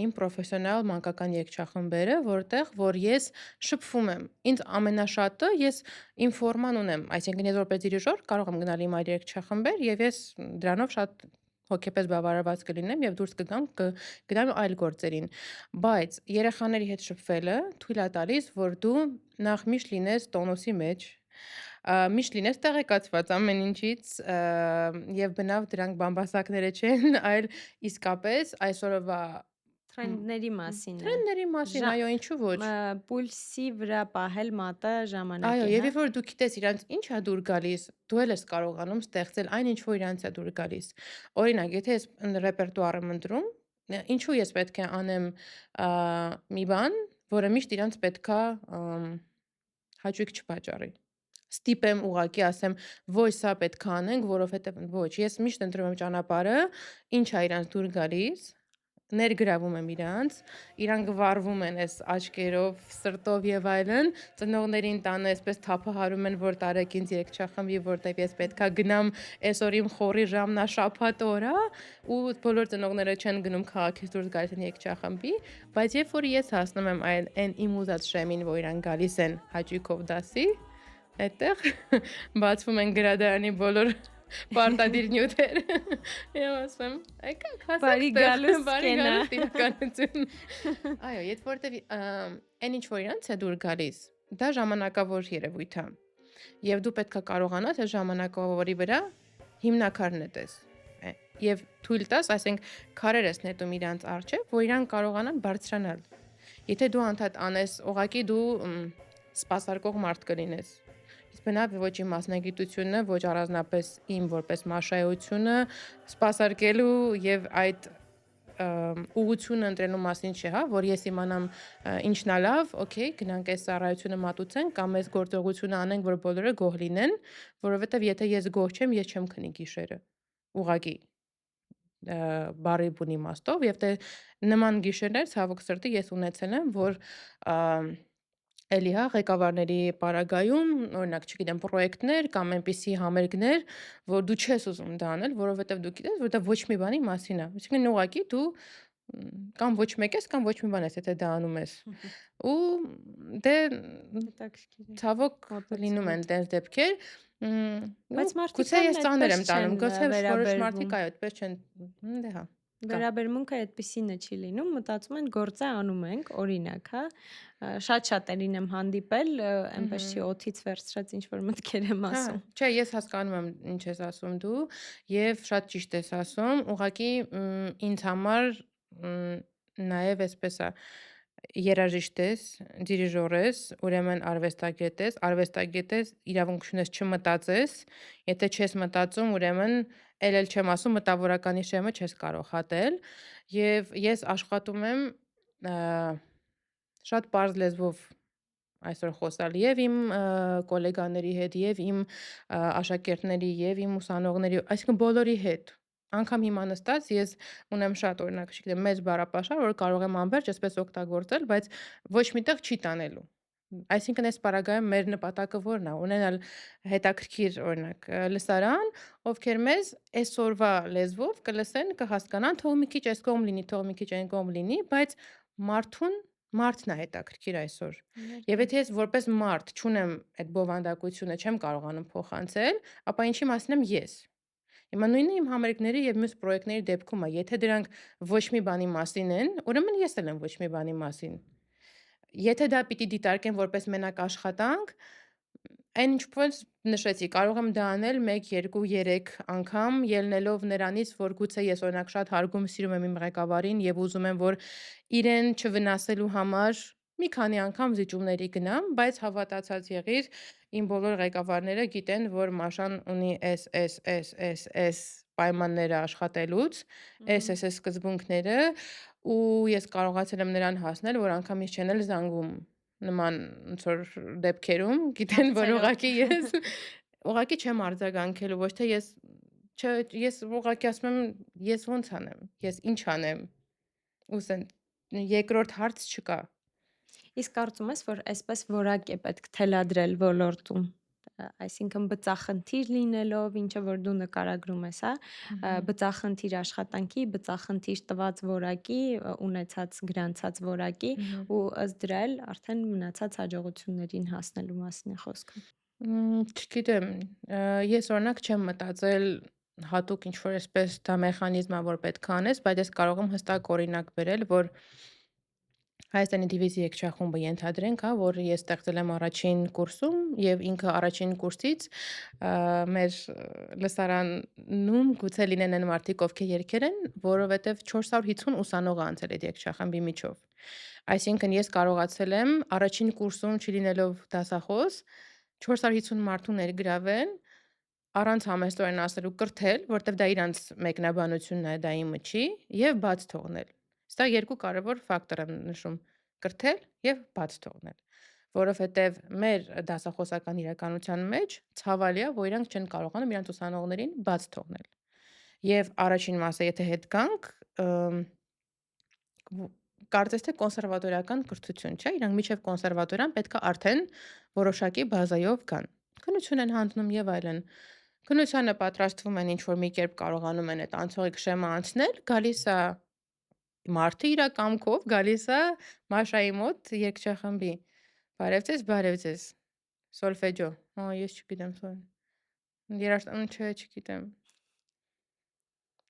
իմ պրոֆեսիոնալ մանկական երգչախմբերը, որտեղ որ ես շփվում եմ։ Ինձ ամենաշատը ես իմ ֆորման ունեմ, այսինքն ես որպես դիրիժոր կարող եմ գնալ իմ այլ երգչախմբեր եւ ես դրանով շատ հոգեպես բավարարված կլինեմ եւ դուրս կգամ կգնամ այլ գործերին, բայց երեխաների հետ շփվելը թույլ է տալիս, որ դու նախ միշտ լինես տոնուսի մեջ, միշտ լինես տեղեկացված ամեն ինչից եւ բնավ դրանք բամբասակները չեն, այլ իսկապես այսօրվա Թրենդների մասին է։ Թրենդների մասին, այո, ինչու ոչ։ Պուլսի վրա պահել մատը Այո, ժամանակին, եւ հա։ երբ որ դու գիտես իրանց ինչ ա դուր գալիս, դու էլ ես կարողանում ստեղծել այն ինչ որ իրանց ա դուր գալիս։ Օրինակ, եթե ես ռեպերտուար եմ ընտրում, ինչու ես պետք է անեմ մի բան, որը միշտ իրանց պետքա հաճույք չպատճառի։ Ստիպեմ ուղակի ասեմ, ոչ սա պետք է անենք, որովհետև ոչ, ես միշտ ընտրում եմ ճանապարհը, ինչ ա իրանց դուր գալիս, ներգրավում եմ իրանք վառվում են այս աչքերով, սրտով եւ այլն, ծնողներին տանը այսպես թափահարում են, որ տարեք ինձ երգչախմբի, որտեվ ես պետքա գնամ այսօր իմ խորի ժամն ա շաբաթ օր ա, ու բոլոր ծնողները չեն գնում քաղաքից դուրս գալիս են երգչախմբի, բայց երբ որ ես հասնում եմ այն իմ ուզած շեմին, որ իրանք գալիս են հաճույքով դասի, այդտեղ բացվում են գրադարանի բոլոր պարտադիր նյութերը։ Եվ ասում եմ, եկեք հասեք Բարի գալուս բարի կենա։ գալուս իրականություն։ Այո, երբ որտեվ այն ինչ որ իրանց է դուր գալիս, դա ժամանակավոր երևույթ է։ Եվ դու պետքա կարողանաս այդ ժամանակավորի վրա հիմնակար նետես։ Եվ թույլ տաս, ասենք, քարեր ես նետում իրանց առջև, որ իրանք կարողանան բարձրանալ։ Եթե դու անդադ անես, ուղղակի դու սպասարկող մարդ կլինես։ Իսկ բնավ ոչ իմ մասնագիտությունը, ոչ առանձնապես իմ որպես մաշայությունը սպասարկելու եւ այդ ուղղությունը ընտրելու մասին չէ, հա, որ ես իմանամ ինչն է լավ, օքեյ, գնանք այս ծառայությունը մատուցենք կամ այս գործողությունը անենք, որ բոլորը գոհ լինեն, որովհետեւ եթե ես գոհ չեմ, ես չեմ քնի գիշերը։ Ուղղակի բարի բուն իմաստով եւ դե նման գիշերներ ցավոք սրտի ես ունեցել եմ, որ Էլի հա ղեկավարների պարագայում, օրինակ, չգիտեմ, պրոյեկտներ կամ այնպիսի համերգներ, որ դու չես ուզում դա անել, որովհետև դու գիտես, որ դա ոչ մի բանի մասին է։ Այսինքն ուղղակի դու կամ ոչ մեկ ես, կամ ոչ մի բան ես, եթե դա անում ես։ Ու դե Հետաքրքիր է ցավոք լինում մոտեցումը։ են տենց դեպքեր, ու Բայց մարդիկ գուցե հա ես ծանր այդպես եմ տանում, չեն գուցե որոշ մարդիկ վերաբերվում։ այդպես չեն, դե հա, կա։ Վերաբերմունքը այդպիսին է չի լինում, մտածում են գործը անում ենք, օրինակ, հա։ Շատ շատերին եմ հանդիպել, այնպես չի օթից վերցրած ինչ որ մտքեր եմ Հա, ասում։ չէ, ես հասկանում եմ ինչ ես ասում դու եւ շատ ճիշտ ես ասում, ուղղակի ինձ համար նաեւ էսպես է, երաժիշտ ես, դիրիժոր ես, ուրեմն արվեստագետ ես, իրավունք չունես չմտածես, եթե չես մտածում, ուրեմն էլ չեմ ասում մտավորականի շեմը չես կարող հատել եւ ես աշխատում եմ ա, շատ պարզ լեզվով այսօր խոսալ եւ իմ գոլեգաների հետ եւ իմ աշակերտների եւ իմ ուսանողների, այսինքն բոլորի հետ։ Անգամ հիմա նստած ես ունեմ շատ օրինակ, չգիտեմ, մեծ բառապաշար, որ կարող եմ անverջ այսպես օգտագործել, բայց ոչ միտեղ չի տանելու։ Այսինքն այս պարագայում մեր նպատակը ո՞րն է, ունենալ հետաքրքիր օրինակ լսարան, ովքեր մեզ այսօրվա լեզվով կլսեն, կհասկանան, թող մի քիչ այս կողմ լինի, թող մի քիչ այն կողմ լինի, բայց մարդուն մարդն է հետաքրքիր այսօր։ Եվ Իհարկե։ եթե ես որպես մարդ չունեմ այդ բովանդակությունը, չեմ կարողանում փոխանցել, ապա ինչի մասին եմ ես։ Հիմա նույնը իմ համերգների եւ մյուս պրոյեկտների դեպքում է, եթե դրանք ոչ մի բանի մասին են, ուրեմն ես էլ եմ ոչ մի բանի մասին։ Եթե դա պիտի դիտարկեմ որպես մենակ աշխատանք, այն ինչպես նշեցի, կարող եմ դա անել 1, 2, 3 անգամ, ելնելով նրանից, որ գուցե ես օրինակ շատ հարգում սիրում եմ իմ ղեկավարին եւ ուզում եմ, որ իրեն չվնասելու համար մի քանի անգամ զիջումների գնամ, բայց հավատացած եղիր, իմ բոլոր ղեկավարները գիտեն, որ Մաշան ունի էս պայմանները աշխատելուց, էս սկզբունքները, ու ես կարողացել եմ նրան հասնել, որ անգամից չեն էլ զանգում նման ոնց որ դեպքերում, գիտեն, որ Հարցերով։ ուղղակի ես ուղղակի չեմ արձագանքելու, ոչ թե ես չէ, ես ուղղակի ասում եմ, ես ո՞նց անեմ, ես ինչ անեմ, ուսեն երկրորդ հարց չկա։ Իսկ կարծում ես, որ այսպես որակ է պետք թելադրել ոլորտում, այսինքն բծախնդիր լինելով, ինչը որ դու նկարագրում ես, հա, բծախնդիր աշխատանքի, բծախնդիր տված որակի, ունեցած գրանցած որակի ու ըստ դրա էլ արդեն մնացած հաջողություններին հասնելու մասին է խոսքը։ Չգիտեմ, ես օրինակ չեմ մտածել հատուկ ինչ-որ էսպես դա մեխանիզմ ա, որ պետք է անես, բայց ես կարող եմ հստակ օրինակ բերել, որ Հայաստանի դիվիզի երգչախումբը ենթադրենք, հա, որ ես ստեղծել եմ առաջին կուրսում եւ ինքը առաջին կուրսից մեր լսարանում գուցե լինեն այն մարդիկ, ովքեր երգեր են, որովհետեւ 450 ուսանող է անցել այդ երգչախմբի միջով։ Այսինքն ես կարողացել եմ առաջին կուրսում չլինելով դասախոս 450 մարդու ներգրավել առանց համեստորեն ասելու կրթել, որտեվ դա իրանց մեկնաբանությունն է, դա իմը չի, եւ բաց թողնել։ Սա երկու կարևոր ֆակտոր եմ նշում՝ կրթել եւ բաց թողնել, որովհետեւ մեր դասախոսական իրականության մեջ ցավալի է, որ իրանք չեն կարողանում իրանց ուսանողներին բաց թողնել։ Եվ առաջին մասը եթե հետ գանք, կարծես թե կոնսերվատորական կրթություն, չէ՞, իրանք միջև կոնսերվատորիան պետք է արդեն որոշակի բազայով գան։ Քննություն են հանդնում եւ այլն։ Քննությանը պատրաստվում են ինչ-որ մի կերպ կարողանում են այդ անցողիկ շեմը անցնել, գալիս է մարդը իրա կամքով, գալիս է Մաշայի մոտ երգչախմբի։ Բարև ձեզ, սոլֆեջո։ Ես չգիտեմ, երաժշտություն, չէ, չգիտեմ։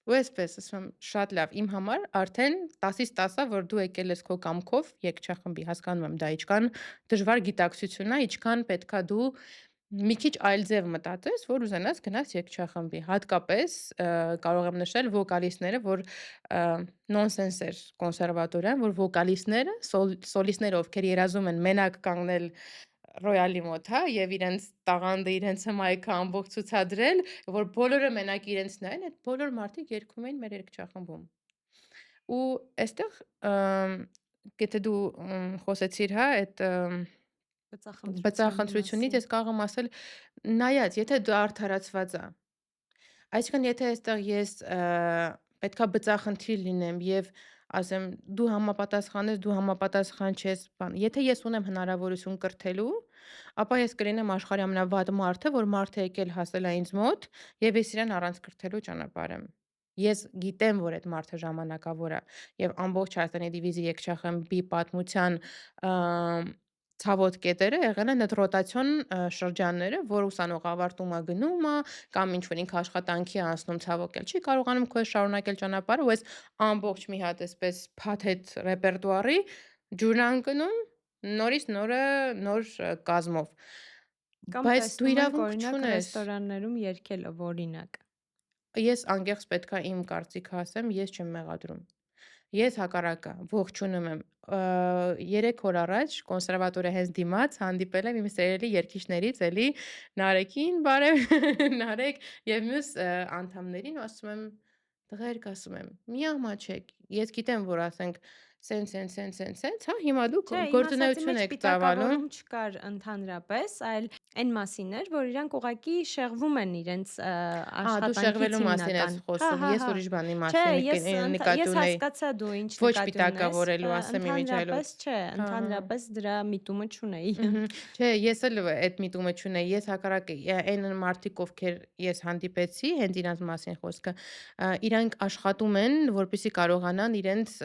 Ու այսպես ասում եմ, շատ լավ, իմ համար արդեն 10-ից 10 է, որ դու եկել ես քո կամքով երգչախմբի, հասկանում եմ, դա ինչքան դժվար գիտակցություն է, ինչքան պետքա դու մի քիչ այլ ձև մտածես, որ ուզենաս գնաս երգչախմբի։ Հատկապես կարող եմ նշել վոկալիստները, որ նոնսենս էր կոնսերվատորիան, որ վոկալիստները, սոլիստները, ովքեր երազում են մենակ կանգնել ռոյալի մոտ, հա, եւ իրենց տաղանդը, իրենց հմայքը ամբողջ ցուցադրել, որ բոլորը մենակ իրենց նայեն, այդ բոլոր մարդիկ երգում էին մեր երգչախմբում։ Ու այստեղ եթե դու խոսեցիր, հա, այդ Բծախնդրության բծախնդրությունից, մասին։ ես կարող եմ ասել, նայած, եթե դա արդարացված է, այսինքն եթե այստեղ ես պետքա բծախնդիր լինեմ եւ ասեմ դու համապատասխան ես, դու համապատասխան չես, բան։ Եթե ես ունեմ հնարավորություն կրթելու, ապա ես կլինեմ աշխարհի ամենավատ մարդը, որ մարդը եկել հասել է ինձ մոտ եւ ես իրեն առանց կրթելու ճանապարհեմ։ Ես գիտեմ, որ այդ մարդը ժամանակավոր է եւ ամբողջ Հայաստանի դիվիզիա երգչախմբի պատմության ցավոտ կետերը եղել են այդ ռոտացիոն շրջանները, որ ուսանող ավարտում է գնում է կամ ինչ-որ ինքը աշխատանքի է անցնում, ցավոք էլ չի կարողանում քո հետ շարունակել ճանապարհը ու այս ամբողջ մի հատ այսպես փաթեթ ռեպերտուարի ջուրն է ընկնում նորից նոր կազմով։ Կամ Բայց դու տեսնում ենք, իրավունք օրինակ, չունես։ ռեստորաններում երգելով, օրինակ։ Ես անկեղծ պետքա իմ կարծիքը ասեմ, ես չեմ մեղադրում։ Ես հակառակը ողջունում եմ։ 3 օր առաջ կոնսերվատորիա հենց դիմաց հանդիպել եմ իմ սերելի երգիչներից էլի Նարեկին, բարև, Նարեկ եւ մյուս անդամներին ու ասում եմ տղերք, ասում եմ, մի ամաչեք։ Ես գիտեմ, որ ասենք սենց, հա, հիմա դուք Չէ, իմ ասածի գործունեություն մեջ եք ծավալում։ պիտակավորում չկար ընդհանրապես, այլ այն մասին էր, որ իրանք ուղղակի շեղվում են իրենց Դու աշխատանքից շեղվելու մասին ես հիմնական։ Հա, խոսում, հա, ես հա։ ուրիշ բանի Չէ, մասին նկատի ես ունեի։ հասկացա դու ինչ Ոչ նկատի ունես, պիտակավորելու, ասեմ իմիջիայլոց։ ընդհանրապես չէ, Հա, հա։ ընդհանրապես դրա միտումը չունեի։ Չէ, ես էլ այդ միտումը չունեի, ես հակառակը այն մարդիկ, ովքեր ես հանդիպեցի, հենց իրանց մասին խոսքը, իրանք աշխատում են, որպեսզի կարողանան իրենց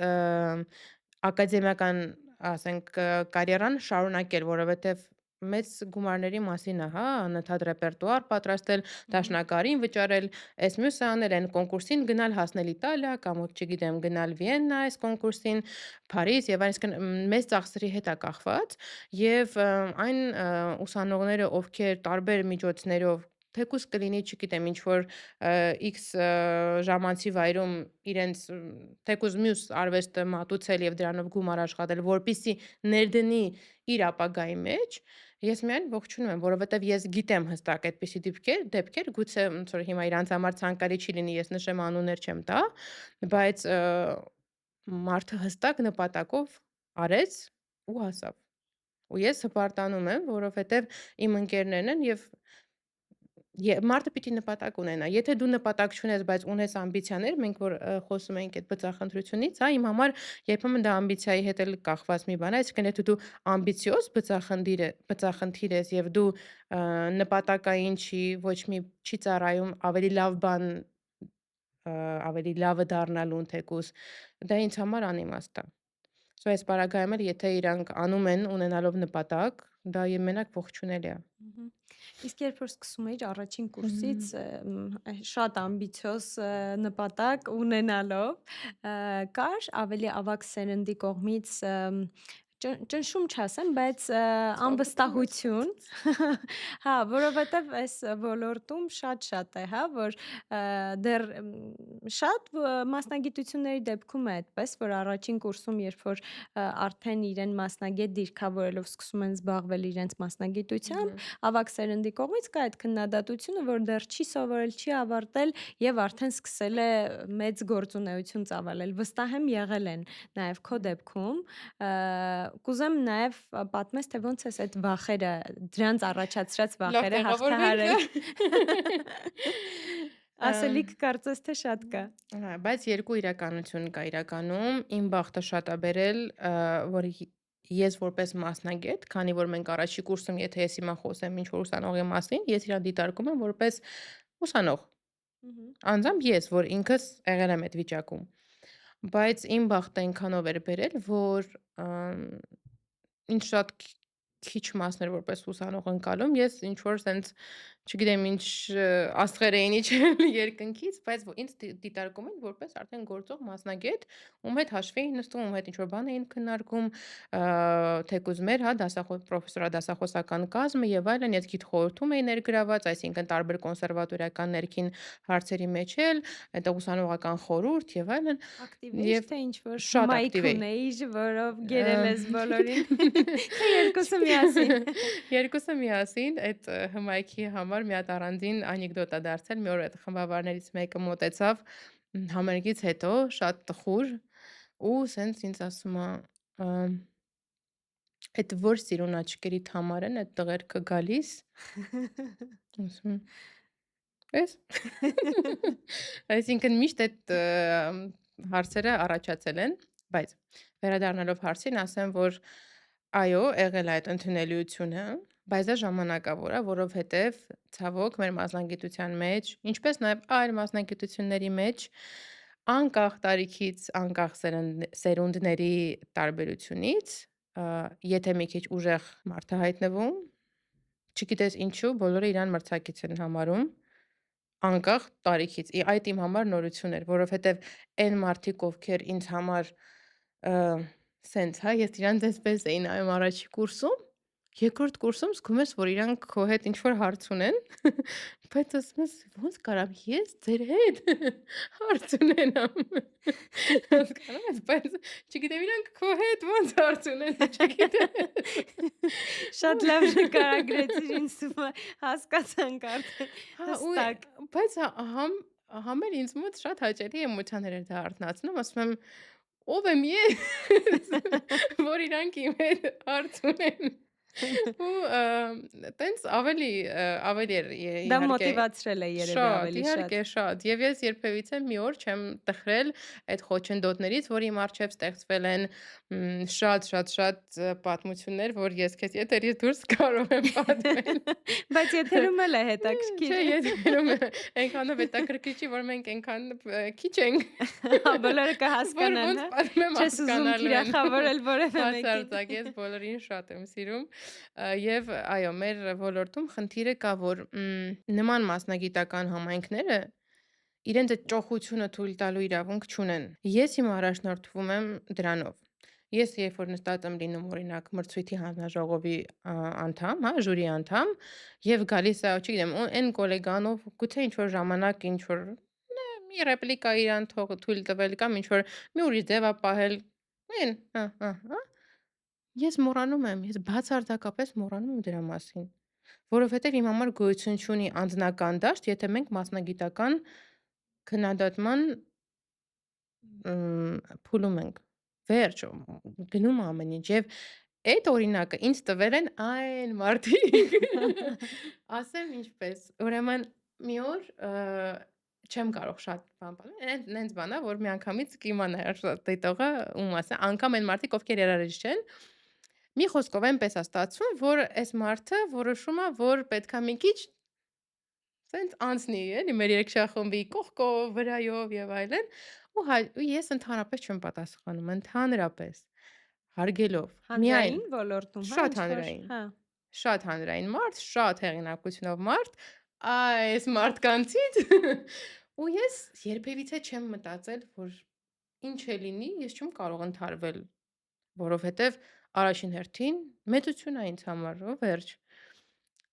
ակադեմիական, ասենք, կարիերան շարունակել, որովհետև մեծ գումարների մասին է, հա, անընդհատ ռեպերտուար պատրաստել, դաշնակարին վճարել, այս մյուսը անել, այն կոնկուրսին գնալ, հասնել Իտալիա կամ չգիտեմ, գնալ Վիեննա այս կոնկուրսին, Փարիզ եւ այսինքն մեծ ծախսերի հետ է կախված եւ այն ուսանողները, ովքեր տարբեր միջոցներով թեկուզ կլինի, չգիտեմ, ինչ որ X ժամանցի վայրում իրենց թեկուզ մյուս արվեստը մատուցել եւ դրանով գումար աշխատել, որպիսի ներդնի իր ապագայի մեջ, ես միայն ողջունում եմ, որովհետեւ ես գիտեմ հստակ այդպիսի դեպքեր, գուցե ոնց որ հիմա իրանց համար ցանկալի չի լինի, ես նշեմ անուններ չեմ տա, բայց մարդը հստակ նպատակով արեց ու հասավ։ Ու ես հպարտանում եմ, որովհետեւ իմ ընկերներն են եւ մարդը պիտի նպատակ ունենա։ Եթե դու նպատակ չունես, բայց ունես ամբիցիաներ, մենք որ խոսում ենք այդ բծախնդրությունից, հա, իմ համար երբեմն դա ամբիցիայի հետ էլ կախված մի բան է, այսինքն եթե դու ամբիցիոզ բծախնդիր ես եւ դու նպատակային ոչ մի չի ծառայում ավելի լավ բան, ավելի լավը դառնալուն թեկուզ, դա ինձ համար անիմաստ է։ Սա այս պարագայում էլ եթե իրանք անում են ունենալով նպատակ, դա մենակ ողջունելի է։ Իսկ երբ որ սկսում էիր առաջին կուրսից շատ ամբիցիոզ նպատակ ունենալով, կար ավելի ավագ սերնդի կողմից ճնշում չասեմ, բայց անվստահություն, հա, որովհետև այս ոլորտում շատ է, հա, որ դեռ շատ մասնագիտությունների դեպքում է այդպես, որ առաջին կուրսում, երբ որ արդեն իրեն մասնագետ դիրքավորելով սկսում են զբաղվել իրենց մասնագիտությամբ, ավագ սերնդի կողմից կա այդ քննադատությունը, որ դեռ չի սովորել, չի ավարտել եւ արդեն սկսել է մեծ գործունեություն ծավալել։ Վստահ եմ եղել են նաեւ քո դեպքում, կուզեմ նաեւ պատմես, թե ոնց ես այդ վախերը, դրանց առաջացրած Լավ վախերը տեղավորվենք։ հաղթահարել։ Ասելիք կարծես թե շատ կա։ Հա, բայց երկու իրականություն կա իրականում։ Իմ բախտը շատ է բերել, որ ես որպես մասնագետ, քանի որ մենք առաջի կուրսում, եթե ես հիմա խոսեմ ինչ-որ ուսանողի մասին, ես իրան դիտարկում եմ որպես ուսանող։ Անձամբ ես, որ ինքս եղել եմ այդ վիճակում։ Բայց իմ բախտը այնքանով էր բերել, որ ինձ շատ քիչ մասներ որպես ուսանող ընկալում, ես ինչ-որ սենց, չգիտեմ ինչ աստղեր էին իջել երկնքից, բայց ինձ դիտարկում են որպես արդեն գործող մասնագետ, ում հետ հաշվի էին նստում, ում հետ ինչ-որ բան էին քննարկում, թեկուզ մեր, հա, դասախոսական կազմը եւ այլն, ես գիտխորհրդում էի ներգրաված, այսինքն տարբեր կոնսերվատորիական ներքին հարցերի մեջ էլ, այդտեղ ուսանողական խորհուրդ եւ այլն։ Ակտիվ էիր, թե ինչ-որ Շատ հմայք ակտիվ էի։ ունեիր, որով գերել ես բոլորին։ Թե երկուսը միասին։ Երկուսը միասին այդ հմայքի համար մի հատ առանձին անեկդոտ է դարձել։ Մի օր այդ խմբավարներից մեկը մոտեցավ համերգից հետո, շատ տխուր ու սենց ինձ ասում է. «Այդ որ սիրուն աչքերիդ համար են այդ տղերքը գալիս»։ Ասում եմ. Էս։ Այսինքն միշտ այդ հարցերը առաջացել են, բայց վերադառնալով հարցին ասեմ, որ այո, եղել է այդ ընդունելիությունը, բայց դա ժամանակավոր է, որովհետև ցավոք մեր մասնագիտության մեջ, ինչպես նաև այլ մասնագիտությունների մեջ, անկախ տարիքից, անկախ սերունդների տարբերությունից, եթե մի քիչ ուժեղ մարդ է հայտնվում, չգիտես ինչու, բոլորը իրան մրցակից են համարում, անկախ տարիքից։ Այդ իմ համար նորություն էր, որովհետև այն մարդիկ, ովքեր ինձ համար սենց, հա, ես իրանց այսպես էի նայում առաջի կուրսում, երկրորդ կուրսում զգում ես, որ իրանք քո հետ ինչ-որ հարց ունեն, բայց ասում ես, ոնց կարամ ես ձեր հետ հարց ունենամ։ Հասկանում ես, բայց չգիտեմ իրանք քո հետ ոնց հարց ունեն, չգիտեմ։ Շատ լավ նկարագրեցիր, ինձ թվում է հասկացանք արդեն Հա, հստակ։ բայց համ էլ ինձ մոտ շատ հաճելի էմոցիաներ էր դա արթնացնում, ասում եմ, ով եմ ես, որ իրանք իմ հետ հարց ունեն։ Ու տենց ավելի էր Դա իհարկե մոտիվացրել է երևի շատ, ավելի շատ։ իհարկե շատ։ Եվ ես երբևիցե մի օր չեմ տխրել այդ խոչընդոտներից, որ իմ առջև ստեղծվել են շատ պատմություններ, որ ես քեզ եթերից դուրս կարող եմ պատմել։ Բայց եթերում էլ է Չէ, հետաքրքիր։ եթերում այնքանով հետաքրքիր չի, որ մենք այնքան քիչ ենք, Հա, բոլորը որ կհասկանան, ոնց հա։ պատմեմ Չես ուզում հասկանալու են։ թիրախավորել որևէ մեկին։ Բացարձակ, ես բոլորին շատ եմ սիրում, եւ այո, մեր ոլորտում խնդիրը կա, որ նման մասնագիտական համայնքները իրենց այդ ճոխությունը թույլ տալու իրավունք չունեն։ Ես հիմա առաջնորդվում եմ դրանով։ Ես երբ որ նստած եմ լինում օրինակ մրցույթի հանձնաժողովի անդամ, հա, ժյուրի անդամ, եւ գալիս է, չգիտեմ, այն գոլեգանով գուցե ինչ-որ ժամանակ ինչ-որ մի ռեպլիկա իրան թույլ տվել կամ ինչ-որ մի ուրիշ ձև ա պահել, հա, ես մոռանում եմ, ես բացարձակապես մոռանում եմ դրա մասին, որովհետև իմ համար գոյություն չունի անձնական դաշտ, եթե մենք մասնագիտական քննադատման փուլում ենք։ Վերջ, գնում ա ամեն ինչ եւ այդ օրինակը ինձ տվել են այն մարդիկ։ Ասեմ ինչպես, ուրեմն մի օր չեմ կարող շատ բան պատմել, նենց բան ա, որ միանգամից կիմանա շատ դիտողը ում ասա, անգամ այն մարդիկ, ովքեր երաժիշտ չեն, մի խոսքով այնպես է ստացվում, որ այս մարդը որոշում է, որ պետքա մի քիչ սենց անցնի, էլի մեր երգչախմբի կողքով, վրայով եւ այլն, ու ես ընդհանրապես չեմ պատասխանում, ընդհանրապես հարգելով։ Հանրային ոլորտում, հա, Շատ ինչ-որ, հանրային, հա։ շատ հանրային մարդ, շատ հեղինակությունով մարդ, այս մարդկանցից ու ես երբևիցե չեմ մտածել, որ ինչ է լինի, ես չեմ կարող ընդհարվել, որովհետև առաջին հերթին մեծություն է ինձ համար, ո վերջ։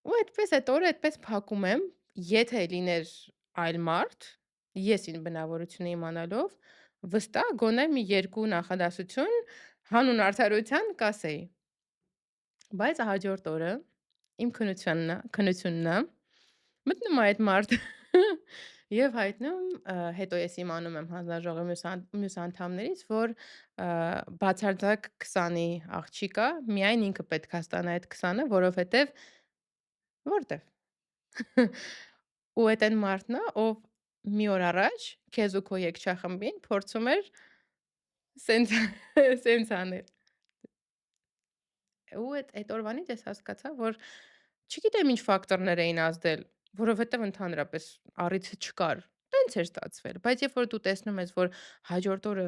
Ու այդպես այդ օրը այդպես փակում եմ, եթե լիներ այլ մարդ, ես իմ բնավորությունը իմանալով, վստահ գոնե մի 2 նախադասություն հանուն արդարության կասեի։ Բայց հաջորդ օրը իմ քննությունն է, մտնում է այդ մարդը եւ հայտնում, հետո ես իմանում եմ հանձնաժողովի մյուս անդամներից, որ բացարձակ 20-ի աղջիկ ա, միայն ինքը պետք է ստանա այդ 20-ը, որովհետեւ որտեվ ու այդ այն մարդն է, ով մի օր առաջ քեզ ու քո երգչախմբին փորձում էր սենց սենց անել։ Ու այդ օրվանից ես հասկացա, որ չգիտեմ ինչ ֆակտորներ էին ազդել, որովհետև ընդհանրապես առիթը չկար։ Տենց էր ստացվել, բայց երբ որ դու տեսնում ես, որ հաջորդ օրը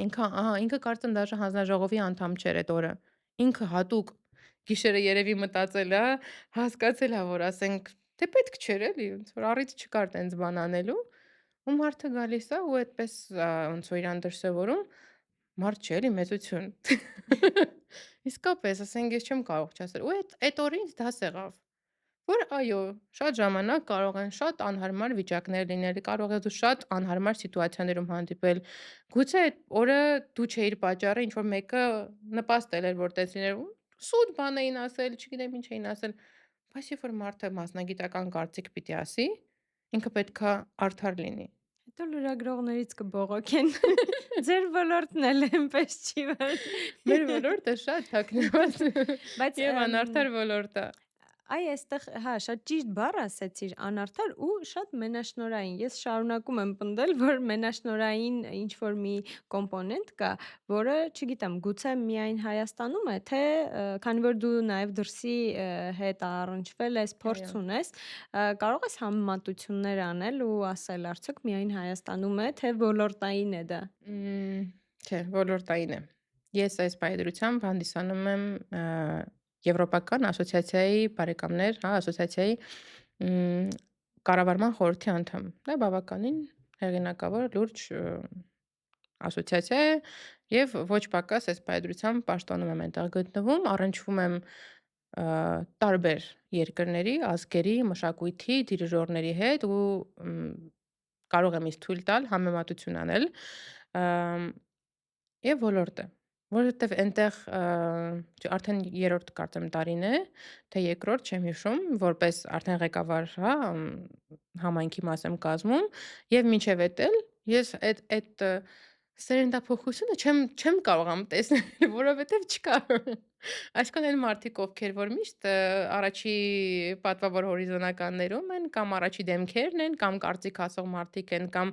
ինքը կարծեմ դաժե հանձնաժողովի անդամ չէր այդ օրը։ Ինքը հատուկ գիշերը երևի մտածել է, հասկացել է, որ ասենք դե պետք չէր էլի, ոնց որ առիթ չկար տենց բան անելու, ու մարդը գալիս է ու այդպես ոնց որ իրան դրսևորում, մարդ չէ էլի մեծություն։ Իսկապես, ասենք ես չեմ կարող չասել։ Ու այդ օրը ինձ դաս եղավ, որ այո, շատ ժամանակ կարող են շատ անհարմար վիճակներ լինել, կարող ես դու շատ անհարմար սիտուացիաներում հանդիպել։ Գուցե այդ օրը դու չէիր պատճառը, ինչ որ մեկը նպաստել էր, որ տես լիներ, սուտ բան էին ասել, չգիտեմ ինչ էին ասել, բայց երբ որ մարդը մասնագիտական կարծիք պիտի ասի, ինքը պետքա արդար լինի։ Հետո լրագրողներից կբողոքեն։ Ձեր ոլորտն էլ այնպես չի որ։ Մեր ոլորտը շատ թաքնված Բայց եւ անարդար ոլորտ է։ Այ այստեղ, հա, շատ ճիշտ բառ ասեցիր անարդար ու շատ մենաշնորհային։ Ես շարունակում եմ պնդել, որ մենաշնորհային ինչ որ մի կոմպոնենտ կա, որը, չգիտեմ, գուցե միայն Հայաստանում է, թե քանի որ դու նաև դրսի հետ առնչվել ես, Այո։ փորձ ունես, կարող ես համեմատություններ անել ու ասել, արդյոք միայն Հայաստանում է, թե ոլորտային է դա։ Չէ, ոլորտային է։ Ես այս պայմանությամբ հանդիսանում եմ Եվրոպական ասոցիացիայի բարեկամներ, հա, ասոցիացիայի մ, կառավարման խորհրդի անդամ։ Դա բավականին հեղինակավոր լուրջ ասոցիացիա է եւ ոչ պակաս այս պայմանությամբ պաշտոնում եմ այնտեղ գտնվում, առնչվում եմ տարբեր երկրների, ազգերի, մշակույթի դիրիժորների հետ ու կարող եմ ինձ թույլ տալ համեմատություն անել եւ ոլորտը, որովհետեւ այնտեղ արդեն երրորդ կարծեմ տարին է, թե երկրորդ չեմ հիշում, որպես արդեն ղեկավար, հա, համայնքի մաս եմ կազմում եւ մինչեւ էդ ես այդ սերնդափոխությունը չեմ կարողամ տեսնել, որովհետեւ չկա։ Այսքան այն մարդիկ, ովքեր որ միշտ առաջի պատվավոր հորիզոնականներում են, կամ առաջի դեմքերն են, կամ կարծիք ասող մարդիկ են, կամ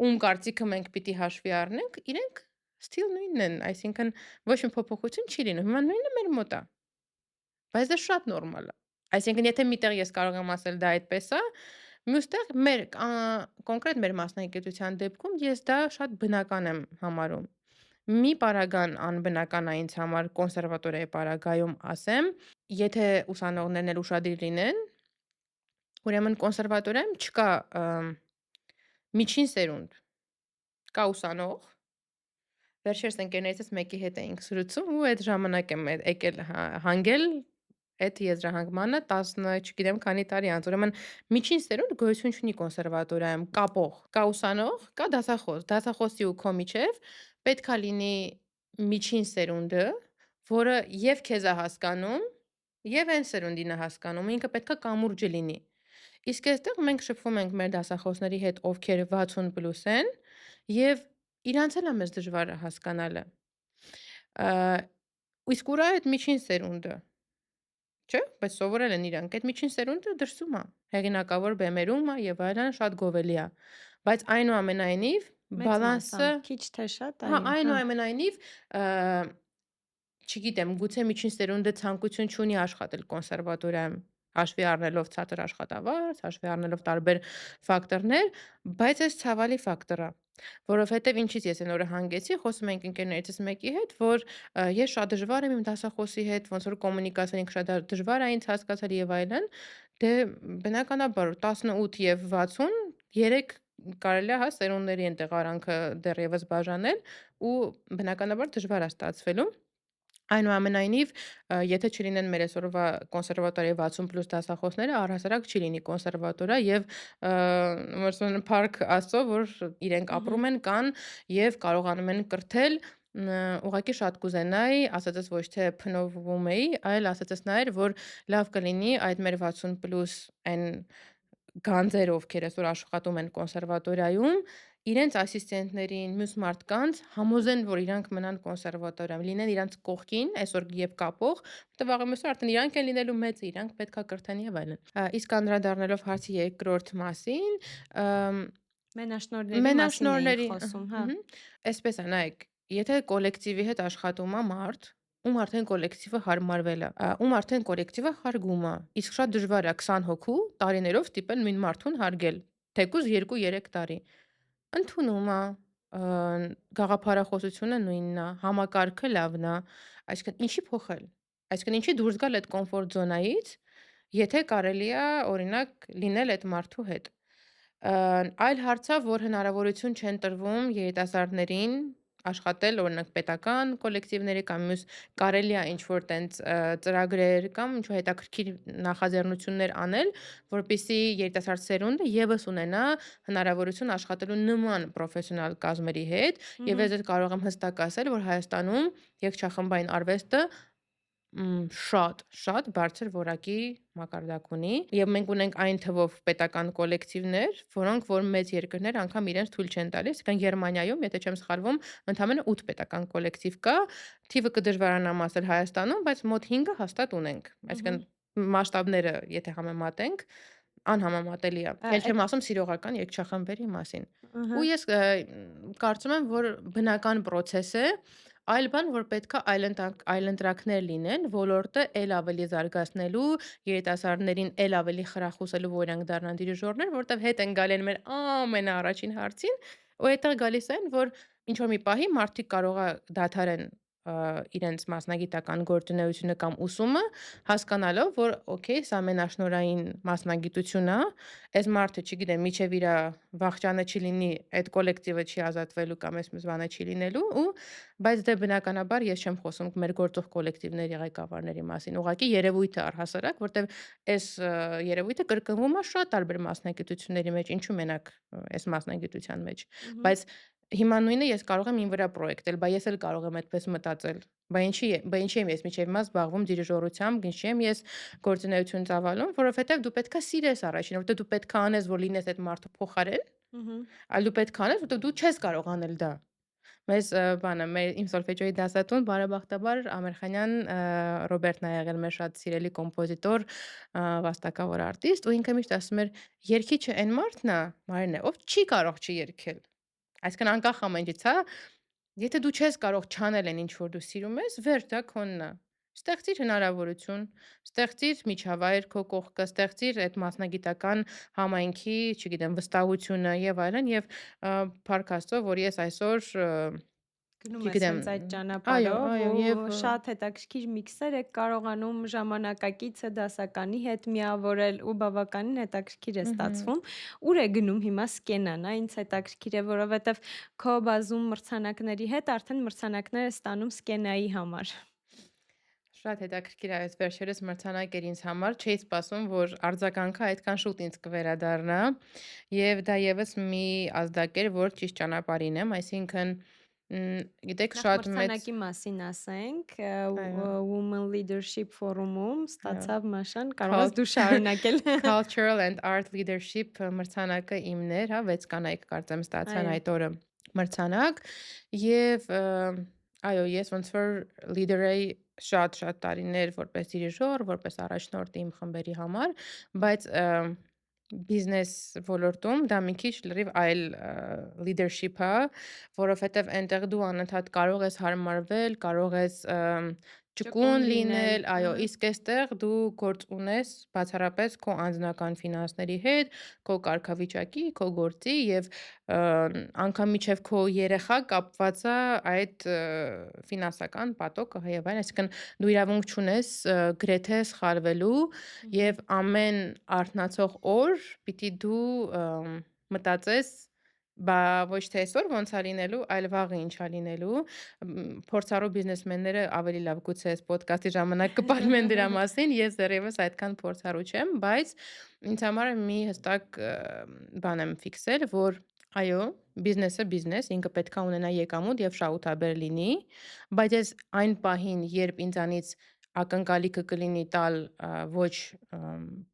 ում կարծիքը մենք պիտի հաշվի առնենք, իրենք still նույնն են, այսինքն ոչ մի փոփոխություն չի լինում։ Հիմա նույնը մեր մոտ է, բայց դա շատ նորմալ է։ Այսինքն եթե միտեղ ես կարող եմ ասել դա այդպես է, մյուստեղ մեր կոնկրետ մեր մասնագիտության դեպքում ես դա շատ բնական եմ համարում։ Մի պարագան անբնական է ինձ համար կոնսերվատորիայի պարագայում ասեմ, եթե ուսանողներն էլ ուշադիր լինեն, ուրեմն կոնսերվատորիայում չկա միջին սերունդ, կա ուսանող, վերջերս ընկերներիցս մեկի հետ էինք զրուցում ու այդ ժամանակ եմ եկել հանգել այդ եզրահանգմանը 10, չգիտեմ քանի տարի անց, ուրեմն միջին սերունդ գոյություն չունի կոնսերվատորիայում, կապող, կա ուսանող, կա դասախոս, դասախոսի ու քո միջև պետքա լինի միջին սերունդը, որը եւ քեզ է հասկանում, եւ այն սերունդին է հասկանում, ինքը պետքա կամուրջը լինի։ Իսկ այստեղ մենք շփվում ենք մեր դասախոսների հետ, ովքեր 60+ են, եւ իրանց էլ է մեզ դժվար է հասկանալը։ Իսկ ուրա այդ միջին սերունդը, չէ՞, բայց սովորել են իրանք, այդ միջին սերունդը դրսում է, հեղինակավոր բեմերում է եւ այլն, շատ գովելի է։ Բայց այնուամենայնիվ Մեծ բալանսը, մասամբ, քիչ թե շատ, հա, այո, հա։ այնուամենայնիվ չգիտեմ, գուցե միջին սերունդը ցանկություն չունի աշխատել կոնսերվատորիայում, հաշվի առնելով ցածր աշխատավարձ, հաշվի առնելով տարբեր ֆակտորներ, բայց այս ցավալի ֆակտոր է, որովհետև ինչից ես այն օրը հանգեցի, խոսում ենք ընկերներիցս մեկի հետ, որ ես շատ դժվար եմ իմ դասախոսի հետ, ոնց որ կոմունիկացիան ինքը շատ դժվար է ինձ հասկացել եւ այլն, դե բնականաբար 18 եւ 60 երեք կարելի է հա սերունդների են տեղարանքը դեռևս բաժանել ու բնականաբար դժվար է ստացվելու։ Այնուամենայնիվ, եթե չլինեն մեր այսօրվա կոնսերվատորիայի 60+ դասախոսները, առհասարակ չի լինի կոնսերվատորիա եւ ոնց որ փառք Աստծո, որ իրենք ապրում են, կան եւ կարողանում են կրթել, ուղղակի շատ կուզենայի, ասածս ոչ թե փնովում էի, այլ ասածս նա էր, որ լավ կլինի այդ մեր 60+ այն գանձերը, ովքեր այսօր աշխատում են կոնսերվատորիայում, իրենց ասիստենտներին, մյուս մարդկանց համոզեն, որ իրանք մնան կոնսերվատորիայում, լինեն իրանց կողքին, այսօր եւ կապող, որտեղ վաղը մյուսօր արդեն իրանք են լինելու մեծը, իրանք պետքա կրթեն եւ այլն։ Իսկ անդրադառնալով հարցի երկրորդ մասին, Մենաշնորհների մասին էինք մենաշնորհների, խոսում, հա։ այսպես է, նայեք, եթե կոլեկտիվի հետ աշխատում է մարդ, ում արդեն կոլեկտիվը հարմարվել է, ում արդեն կոլեկտիվը հարգում է, իսկ շատ դժվար է 20 հոգու տարիներով ստիպել նույն մարդուն հարգել, թեկուզ 2-3 տարի։ Ընդունում է, գաղափարախոսությունը նույնն է, համակարգը լավն է, այսինքն ինչի փոխել։ Այսինքն ինչի դուրս գալ այդ կոմֆորտ զոնայից, եթե կարելի է օրինակ լինել այդ մարդու հետ։ Այլ հարց է, որ հնարավորություն չեն տրվում երիտասարդներին աշխատել օրինակ պետական կոլեկտիվների կամ մյուս կարելի է ինչ-որ տենց ծրագրեր կամ ինչ-որ հետաքրքիր նախաձեռնություններ անել, որպեսզի երիտասարդ սերունդը ևս ունենա հնարավորություն աշխատելու նման պրոֆեսիոնալ կազմերի հետ եւ ես կարող եմ հստակ ասել, որ Հայաստանում երգչախմբային արվեստը շատ բարձր որակի մակարդակ ունի եւ մենք ունենք այն թվով պետական կոլեկտիվներ, որոնք որ մեծ երկրներ անգամ իրենց թույլ չեն տալիս, այսինքն Գերմանիայում, եթե չեմ սխալվում, ընդամենը 8 պետական կոլեկտիվ կա, թիվը կդժվարանամ ասել Հայաստանում, բայց մոտ 5-ը հաստատ ունենք։ Այսինքն մասշտաբները եթե համեմատենք, անհամեմատելի է։ Էլ Այդ չեմ ասում սիրողական երգչախմբերի մասին։ Ու ըհը, ես կարծում եմ, որ բնական պրոցես է, այլ բան, որ պետքա այլընտրանքներ լինեն, ոլորտը էլ ավելի զարգացնելու, երիտասարդներին էլ ավելի խրախուսելու, որ իրանք դառնան դիրիժորներ, որտեվ հետ են գալի մեր ամենաառաջին հարցին, ու այդտեղ գալիս են, որ ինչ որ մի պահի մարդիկ կարող է դադարեն իրենց մասնագիտական գործունեությունը կամ ուսումը, հասկանալով, որ օքեյ, սա մենաշնորհային մասնագիտություն է, այս մարդը, չգիտեմ, միջև իրա վախճանը չլինի, այդ կոլեկտիվը չի ազատվելու կամ այս բանը չի լինելու, բայց դե բնականաբար ես չեմ խոսում մեր գործող կոլեկտիվների ղեկավարների մասին, ուղղակի երևույթը առհասարակ, որտեվ այս երևույթը կրկնվում է շատ տարբեր մասնագիտությունների մեջ, ինչու մենակ այս մասնագիտության մեջ, ըհը, բայց հիմա նույնը ես կարող եմ իմ վրա պրոյեկտել, բա ես էլ կարող եմ այդպես մտածել։ Բա ինչի եմ ես միջև հիմա զբաղվում դիրիժորությամբ, ինչի եմ ես գործունեություն ծավալում, որովհետև դու պետքա սիրես առաջին, որովհետև դու պետքա անես, որ լինես այդ մարդու փոխարեն, ըհը, այլ դու պետք է անես, որովհետև դու չես կարող անել դա։ Մեզ իմ սոլֆեջոյի դասատուն բարեբախտաբար Ամիրխանյան Ռոբերտն ա եղել մեր շատ սիրելի կոմպոզիտոր, վաստակավոր արտիստ, ու ինքը միշտ ասում էր. «Երգիչը այն մարդն է, Մարինե, ով չի կարող չերգել»։ Այսինքն անկախ ամեն ինչից, հա, եթե դու չես կարող չանել այն ինչ որ դու սիրում ես, վերջ, դա քոնն է։ Ստեղծիր հնարավորություն, ստեղծիր միջավայր քո կողքը, ստեղծիր այդ մասնագիտական համայնքի, չգիտեմ, վստահությունը եւ այլն եւ փառք Աստծո, որ ես այսօր գնում ես չգիտեմ, հենց այդ այո, ճանապարհով այո, եւ ու շատ հետաքրքիր միքսեր եք կարողանում ժամանակակիցը դասականի հետ միավորել ու բավականին հետաքրքիր է ըհը։ ստացվում։ Ուր է գնում հիմա Սկենան, ինձ հետաքրքիր է, որովհետև քո բազում մրցանակների հետ արդեն մրցանակներ ես ստանում Սկենայի համար։ Շատ հետաքրքիր է, այս վերջերս մրցանակ էր ինձ համար, չէի սպասում, որ արձագանքը այդքան շուտ ինձ կվերադառնա, եւ դա եւս մի ազդակ էր, որ ճիշտ ճանապարհին եմ, այսինքն, գիտեք, Նախ շատ մեծ մրցանակի մասին ասենք, այո, Women Leadership Forum-ում այո, ստացավ Մաշան, կարող ես cul դու շարունակել։ Cultural and Art Leadership մրցանակը իմն էր, հա, 6 կանայք կարծեմ ստացան Այո, այդ օրը մրցանակ եւ այո, ես ոնց որ leader էի շատ-շատ տարիներ որպես դիրիժոր, որպես առաջնորդ իմ խմբերի համար, բայց բիզնես ոլորտում դա մի քիչ լրիվ այլ leadership է, որովհետև այնտեղ դու անընդհատ կարող ես հարմարվել, կարող ես ճկուն ճկուն լինել, լինել, այո, իսկ այստեղ դու գործ ունես բացառապես քո անձնական ֆինանսների հետ, քո կարգավիճակի, քո գործի եւ անգամ միջև քո երեխա կապված է այդ ֆինանսական պատոկը եւ այլն, այսինքն դու իրավունք չունես գրեթե սխալվելու ըհը, եւ ամեն արթնացող օր պիտի դու մտածես բա ոչ թե այսօր ոնց է լինելու, այլ վաղը ինչ է լինելու։ Փորձառու բիզնեսմենները ավելի լավ գուցե այս ոդկասթի ժամանակ կպատմեն դրա մասին, ես դեռևս այդքան փորձառու չեմ, բայց ինձ համար մի հստակ բան եմ ֆիքսել, որ այո, բիզնեսը բիզնես, ինքը պետքա ունենա եկամուտ եւ շահութաբեր լինի, բայց ես այն պահին, երբ ինձանից ակնկալիքը կլինի տալ ոչ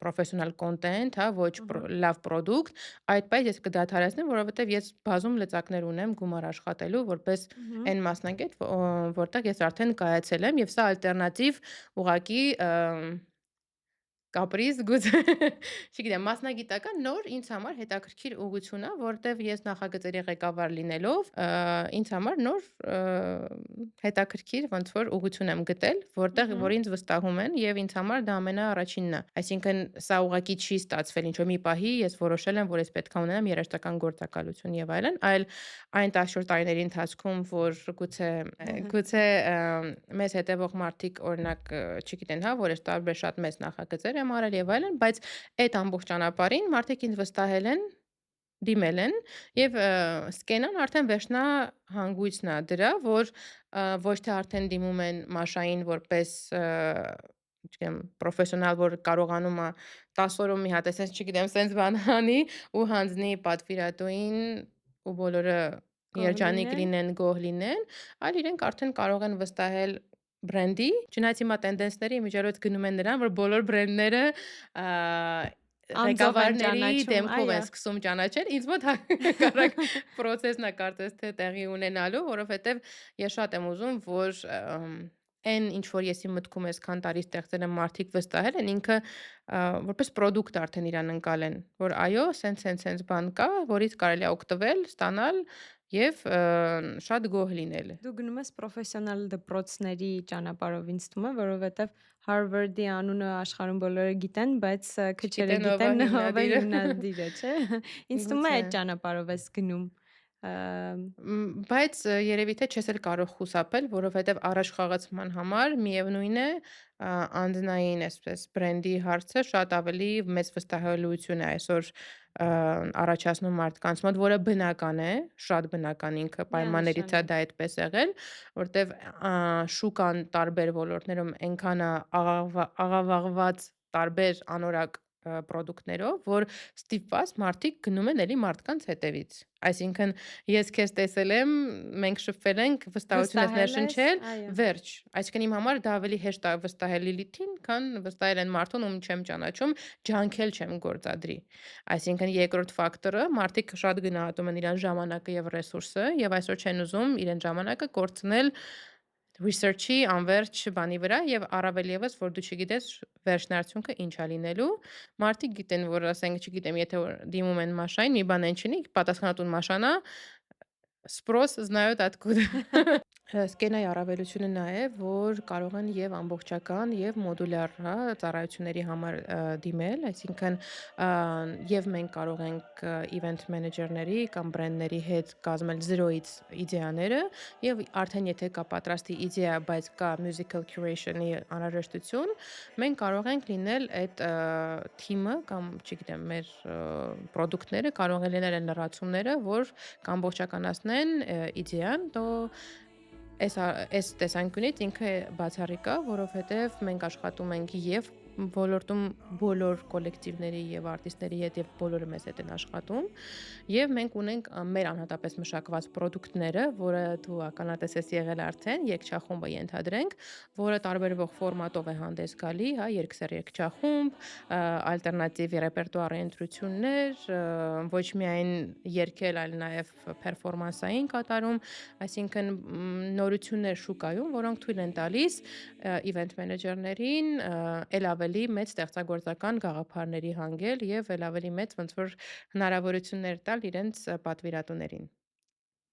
պրոֆեսիոնալ կոնտենտ, հա, ոչ ըհը, լավ պրոդուկտ, այդ պահից ես կդադարեցնեմ, որովհետև ես բազում լծակներ ունեմ գումար աշխատելու որպես ըհը, այն մասնագետ, որտեղ ես արդեն կայացել եմ եւ սա ալտերնատիվ ուղղակի կապրիզ, գուցե, չգիտեմ, մասնագիտական նոր ինձ համար հետաքրքիր ուղղություն է, որտեվ ես նախագծերի ղեկավար լինելով, ինձ համար նոր հետաքրքիր ոնց որ ուղղություն եմ գտել, որտեղ ըհը, որ ինձ վստահում են եւ ինձ համար դա ամենաառաջինն է։ Այսինքն սա ուղղակի չի ստացվել ինչ որ մի պահի ես որոշել եմ, որ ես պետք է ունենամ երաժշտական գործակալություն եւ այլն, այլ այն 14 տարիների ընթացքում, որ ըհը, գուցե մեզ հետևող մարդիկ օրինակ չգիտեն, հա, որ ես տարբեր շատ մեծ նախագծեր եմ արել եւ այլն, բայց այդ ամբողջ ճանապարհին մարդիկ ինձ վստահել են, դիմել են եւ սկենան արդեն վերջնահանգույցն է դրա, որ ոչ թե արդեն դիմում են Մաշային որպես չգիտեմ, պրոֆեսիոնալ, որ կարողանում է 10 օրում մի հատ, այսպես չգիտեմ, սենց բան անի ու հանձնի պատվիրատուին ու բոլորը գոհ երջանիկ լինեն, լինեն, գոհ լինեն, այլ իրենք արդեն կարող են վստահել բրենդի, չնայած հիմա տենդենսների միջոցով գնում են նրան, որ բոլոր բրենդները անձով են ղեկավարների ճանաչում, դեմքով այո։ են սկսում ճանաչել, ինձ մոտ հակառակ պրոցեսն է կարծես թե տեղի ունենալու, որովհետև ես շատ եմ ուզում, որ Այն ինչ որ ես իմ մտքում այսքան տարի ստեղծել եմ մարդիկ վստահել են, ինքը որպես պրոդուկտ արդեն իրան ընկալեն, որ այո, սենց բան կա, որից կարելի է օգտվել, ստանալ եւ շատ գոհ լինել։ Դու գնում ես պրոֆեսիոնալ դպրոցների ճանապարհով, ինձ թվում է, որովհետև Harvard-ի անունը աշխարհում բոլորը գիտեն, բայց քչերը Չգիտեն ով է գիտեն ով է հիմնադիրը։ հիմնադիրը, չէ։ Ինձ թվում է Միգուցե։ այդ ճանապարհով ես գնում։ Ա, Բայց երևի թե չես էլ կարող խուսափել, որովհետև առաջխաղացման համար միևնույն է, անձնային այսպես բրենդի հարցը շատ ավելի մեծ վստահելիություն է այսօր առաջացնում մարդկանց մոտ, որը բնական է, շատ բնական ինքը պայմաններից է միանշանակ։ դա այդպես եղել, որտեվ շուկան տարբեր ոլորտներում այնքան է աղավաղված տարբեր անորակ պրոդուկտներով, որ ստիպված մարդիկ գնում են էլի մարդկանց հետևից։ Այսինքն ես քեզ տեսել եմ, մենք շփվել ենք, վստահություն ես Վստահել ես, ներշնչել, այո։ վերջ։ Այսինքն իմ համար դա ավելի հեշտ է վստահել Լիլիթին, քան վստահել են մարդուն, ում չեմ ճանաչում, ջանքել չեմ գործադրի։ Այսինքն երկրորդ ֆակտորը, մարդիկ շատ գնահատում են իրան ժամանակը եւ ռեսուրսը եւ այսօր չեն ուզում իրեն ժամանակը կորցնել research-ի անverջ բանի վրա եւ առավել եւս որ դու չգիտես վերջն արդյունքը ինչ է լինելու։ Մարդիկ գիտեն, որ ասենք, չգիտեմ, եթե որ դիմում են Մաշային, մի բան են չնի, պատասխանատուն Մաշանա, սպրոս знают откуда։ Սկենայի առավելությունը նա է, որ կարող են եւ ամբողջական եւ մոդուլյար, հա, ծառայությունների համար դիմել, այսինքն եւ մենք կարող ենք event manager-ների կամ բրենդների հետ կազմել 0-ից իդեաները եւ արդեն եթե կա պատրաստի իդեա, բայց կա musical curation-ի անհրաժեշտություն, մենք կարող ենք լինել այդ թիմը կամ, չգիտեմ, մեր պրոդուկտները կարող են լինել այն լրացումները, որ կամբողջականացնեն իդեան, դո այս տեսանկյունից ինքը բացառիկ է, որովհետև մենք աշխատում ենք եւ ոլորտում բոլոր կոլեկտիվների եւ արտիստների հետ եւ բոլորը մեզ հետ են աշխատում եւ մենք ունենք մեր անհատապես մշակված պրոդուկտները, որը դու ականատես ես եղել արդեն, երգչախումբը ենթադրենք, որը տարբերվող ֆորմատով է հանդես գալի, հա, երկսեռ երգչախումբ, ալտերնատիվ ռեպերտուարի ընտրություններ, ոչ միայն երգել, այլ նաեւ պերֆորմանսային կատարում, այսինքն նորություններ շուկայում, որոնք թույլ են տալիս event manager-ներին էլ ավելի մեծ ստեղծագործական գաղափարների հանգել եւ էլ ավելի մեծ ոնց որ հնարավորություններ տալ իրենց պատվիրատուներին։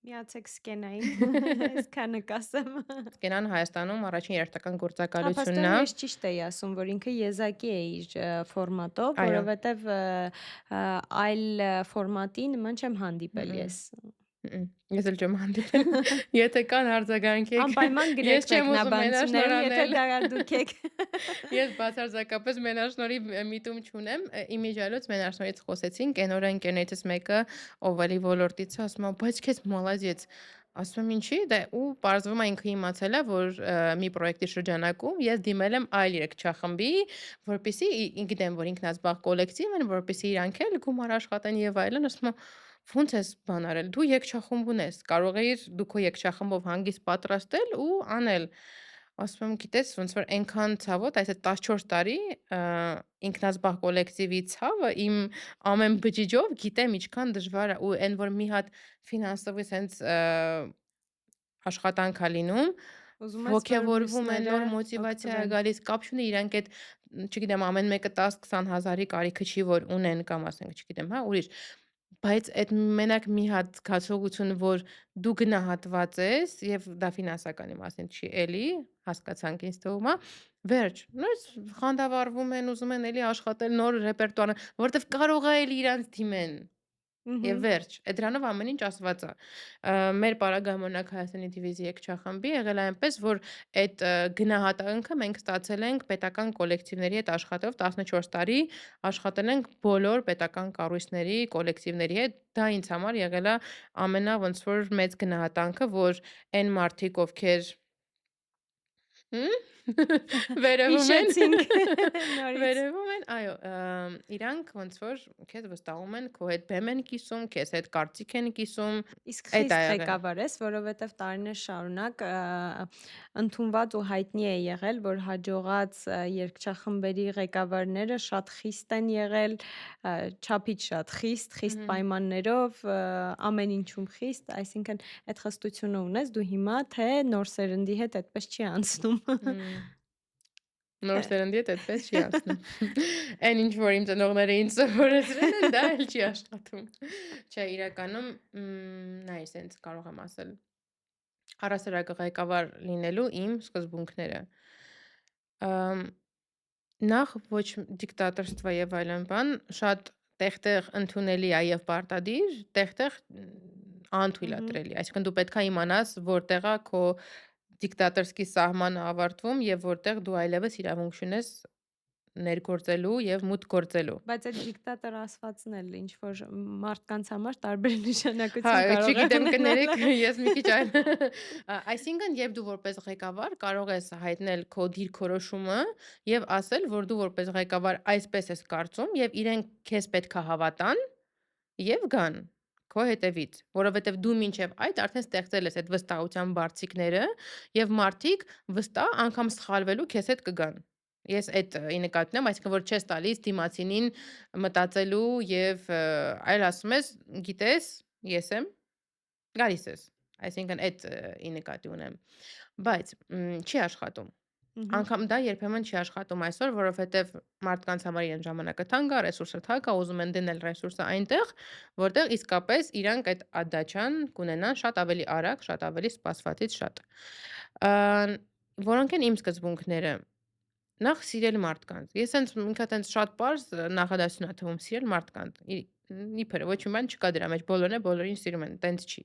Միացեք Սկենային, այսքանը կասեմ։ Սկենան Հայաստանում առաջին երաժշտական Հա, գործակալությունն փաստորեն է։ ես ճիշտ էի ասում, որ ինքը եզակի է իր ֆորմատով, Այո։ որովհետև այլ ֆորմատի նման չեմ հանդիպել Մմ, ես։ մմ, Ես էլ չեմ հանդիպել։ Եթե կան արձագանքեք, Անպայման ես գրեք չեմ ուզում մեկնաբանություններում, մենաշնոր եթե անել։ դա դուք եք։ Ես բացարձակապես մենաշնորի միտում չունեմ, իմիջիալոց մենաշնորից խոսեցինք, այն օրը ընկերներիցս մեկը, ով էլի ոլորտից է, ասում է, բայց քեզ մոլադեց։ Ասում եմ ինչի, դե ու պարզվում է ինքը իմացել է, որ մի պրոյեկտի շրջանակում ես դիմել եմ այլ երգչախմբի, որպեսզի գիտեմ, որ ինքնազբաղ կոլեկտիվ են, որպեսզի իրանք էլ գումար աշխատեն եւ այլն, ասում եմ ո՞նց ես բան արել։ Դու երգչախումբ ունես, կարող ես դու քո երգչախմբով հանգիստ պատրաստել ու անել։ Ասում եմ, գիտես, ոնց որ այնքան ցավոտ, այս 14 տարի ինքնազբաղ կոլեկտիվի ցավը իմ ամեն բջիջով գիտեմ ինչքան դժվար է ու այն որ մի հատ ֆինանսովի sense աշխատանք է լինում, Ուզում ես, որ ոգևորվում են, մյուսները նոր մոտիվացիա է օգտվեն։ գալիս, կապ չունի իրանք այդ չգիտեմ, ամեն մեկը 10-20 հազարի կարիքը չի որ ունեն կամ ասենք, չգիտեմ, հա, ուրիշ բայց այդ մենակ մի հատ զգացողություն, որ դու գնահատված ես եւ դա ֆինանսականի մասին չի էլի, հասկացանք ինձ թվում է, վերջ, նույնս խանդավառվում են, ուզում են էլի աշխատել նոր ռեպերտուարը, որովհետեւ կարող է էլի իրանց դիմեն։ Եվ վերջ, այդ դրանով ամեն ինչ ասված է։ Մեր Պարագայմոնակ Հայաստանի դիվիզիայի երգչախմբի եղել է այնպես, որ այդ գնահատանքը մենք ստացել ենք պետական կոլեկտիվների հետ աշխատելով 14 տարի, աշխատել ենք բոլոր պետական կառույցների, կոլեկտիվների հետ։ Դա ինձ համար եղել է ամենա ոնց որ մեծ գնահատանքը, որ այն մարդիկ, ովքեր վերևում են, Հիշեցինք նորից։ վերևում են, այո, իրանք ոնց որ քեզ վստահում են, քո հետ բեմ են կիսում, քեզ հետ կարծիք են կիսում, Իսկ այդ խիստ է եղել։ ղեկավար ես, որովհետև տարիներ շարունակ ընդունված ու հայտնի է եղել, որ հաջողած երգչախմբերի ղեկավարները շատ խիստ են եղել, չափից շատ խիստ պայմաններով, ամեն ինչում խիստ, այսինքն այդ խստությունը ունես դու հիմա, թե նոր սերնդի հետ այդպես չի անցնում։ Մ, Նոր սերնդի հետ այդպես չի անցնում։ Այն ինչ որ իմ ծնողները ինձ սովորեցրել են, դա էլ չի աշխատում։ Չէ, իրականում նայ, սենց կարող եմ ասել առասարակ ղեկավար լինելու իմ սկզբունքները։ Ամ, Նախ ոչ դիկտատորство եւ այլն բան, շատ տեղ-տեղ ընդունելի է եւ պարտադիր, տեղ-տեղ անթույլատրելի։ Այսինքն դու պետքա իմանաս, որտեղ է քո դիկտատորսկի սահմանը ավարտվում եւ որտեղ դու այլևս իրավունք չունես ներգործելու եւ մուտք գործելու։ Բայց այդ դիկտատոր ասվածն էլ ինչ որ մարդկանց համար տարբեր Հա, նշանակություն կարող է չգիտեմ, ունենալ։ կներեք, ես մի քիչ այլ։ Այսինքն, երբ դու որպես ղեկավար կարող ես հայտնել քո դիրքորոշումը եւ ասել, որ դու որպես ղեկավար այսպես ես կարծում եւ իրենք քեզ պետքա հավատան եւ գան քո հետևից, որովհետեւ դու մինչեւ այդ արդեն ստեղծել ես այդ վստահության բարձիկները եւ մարդիկ վստահ անգամ սխալվելու քեզ հետ կգան։ Ես այդ ի նկատի ունեմ, այսինքն որ չես տալիս դիմացինին մտածելու եւ այլ ասում ես, գիտես, ես եմ, գալիս ես։ Այսինքն այդ ի նկատի ունեմ։ Բայց չի աշխատում։ Անգամ դա երբեմն չի աշխատում այսօր, որովհետև մարդկանց համար իրեն ժամանակը թանկ է, ռեսուրսը թանկ է, ուզում են դնել ռեսուրսը այնտեղ, որտեղ իսկապես իրանք այդ ադաչան կունենան շատ ավելի արագ, շատ ավելի սպասվածից շատ։ Որոնք են իմ սկզբունքները։ Նախ սիրել մարդկանց։ Ես հենց ինքա տենց շատ պարզ նախադասություն ա թվում սիրել մարդկանց։ Իբր ոչ մի բան չկա դրա մեջ, բոլորն է բոլորին սիրում են, տենց չի։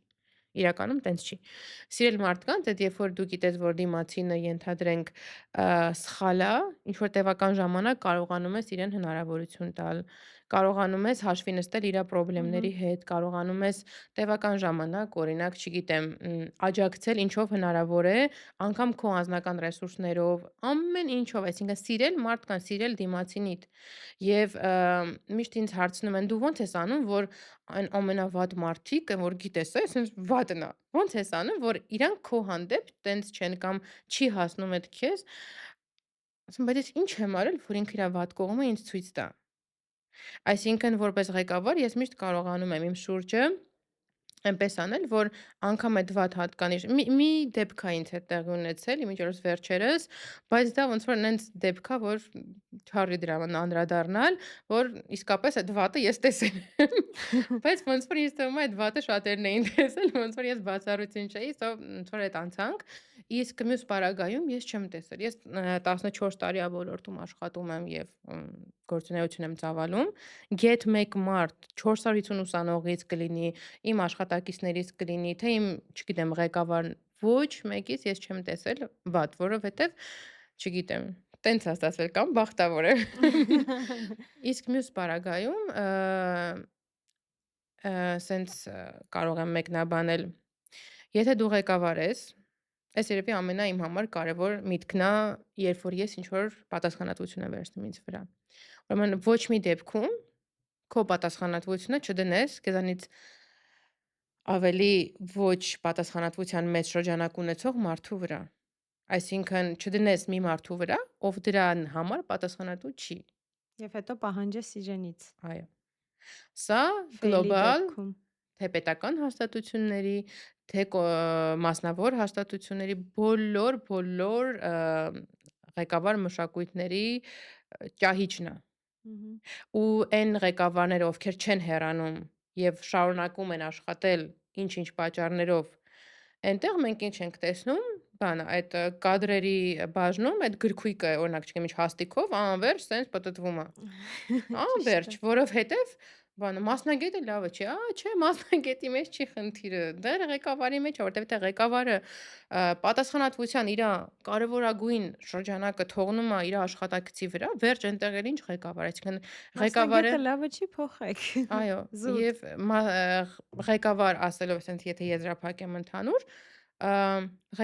Իրականում տենց չի։ Սիրել մարդկանց, այդ երբ որ դու գիտես, որ դիմացինը ենթադրենք սխալ է, ինչ որ տևական ժամանակ կարողանում ես իրեն հնարավորություն տալ, կարողանում ես հաշվի նստել իր խնդիրների հետ, կարողանում ես տևական ժամանակ, օրինակ, չգիտեմ, աջակցել ինչով հնարավոր է, անգամ քո անձնական ռեսուրսներով, ամեն ինչով, այսինքն սիրել մարդկանց, սիրել դիմացինիդ։ Եվ միշտ ինձ հարցնում են, դու ո՞նց ես անում, որ այն ամենավատ մարդիկ, որ գիտես, այսինքն վատն է։ Ո՞նց ես անում, որ իրանք քո հանդեպ տենց չեն կամ չի հասնում այդ քեզ։ Ասում, բայց ես ինչ եմ արել, որ ինքը իր վատ կողմը ինձ ցույց տա։ Այսինքն որպես ղեկավար ես միշտ կարողանում եմ իմ շուրջը այնպես անել, որ անգամ այդ վատ հատկանիշ մի դեպք ա ինձ հետ տեղի ունեցել, իմիջիայլոց վերջերս, բայց դա ոնց որ նենց դեպք ա, որ չարի դրան անդրադառնալ, որ իսկապես այդ վատը ես տեսել եմ։ Բայց ոնց որ ինձ թվում է այդ վատը շատերն էին տեսել, ոնց որ ես բացառություն չէի, ոնց որ այդ անցանք, իսկ մյուս պարագայում ես չեմ տեսել։ Ես 14 տարի ա ոլորտում աշխատում եմ եւ գործունեություն եմ ծավալում։ Գետ մեկ մարդ 450 ուսանողից կլինի, իմ աշխատակիցներից կլինի, թե իմ, չգիտեմ, ղեկավարն, ոչ մեկից ես չեմ տեսել վատ, որովհետև, չգիտեմ, տենց ա ստացվել կամ բախտավոր եմ։ Իսկ մյուս պարագայում սենց կարող եմ մեկնաբանել, եթե դու ղեկավար ես, այս երևի ամենա իմ համար կարևոր միտքն ա, երբ որ ես ինչ-որ պատասխանատվություն եմ վերցնում ինձ վրա։ Ուրեմն ոչ մի դեպքում քո պատասխանատվությունը չդնես քեզանից ավելի ոչ պատասխանատվության մեծ շրջանակ ունեցող մարդու վրա։ Այսինքն չդնես մի մարդու վրա, ով դրան համար պատասխանատու չի։ Եվ հետո պահանջես իրենից։ Այո։ Սա Ֆեյլի գլոբալ դեպքում։ թե պետական հաստատությունների, թե մասնավոր հաստատությունների բոլոր ղեկավար մշակույթների ճահիճն է։ Ու այն ղեկավարները, ովքեր չեն հեռանում եւ շարունակում են աշխատել ինչ-ինչ պատճառներով, այնտեղ մենք ինչ ենք տեսնում, բանը այդ կադրերի բաժնում այդ գրքույկը, օրինակ, չգիտեմ, ինչ հաստիքով անվերջ սենց պտտվում է։ Անվերջ, որովհետեւ բանը մասնագետը լավը չի, չէ, մասնագետի մեջ չի խնդիրը, դեռ ղեկավարի մեջ է, որտեւ թե ղեկավարը պատասխանատվության իր կարևորագույն շրջանակը թողնում է իր աշխատակցի վրա, վերջ այնտեղ էլ ինչ ղեկավար, այսինքն ղեկավարը Մասնագետը լավը չի փոխեք։ այո, Զուտ։ եւ ղեկավար ասելով ասենց եթե եզրափակեմ ընդհանուր,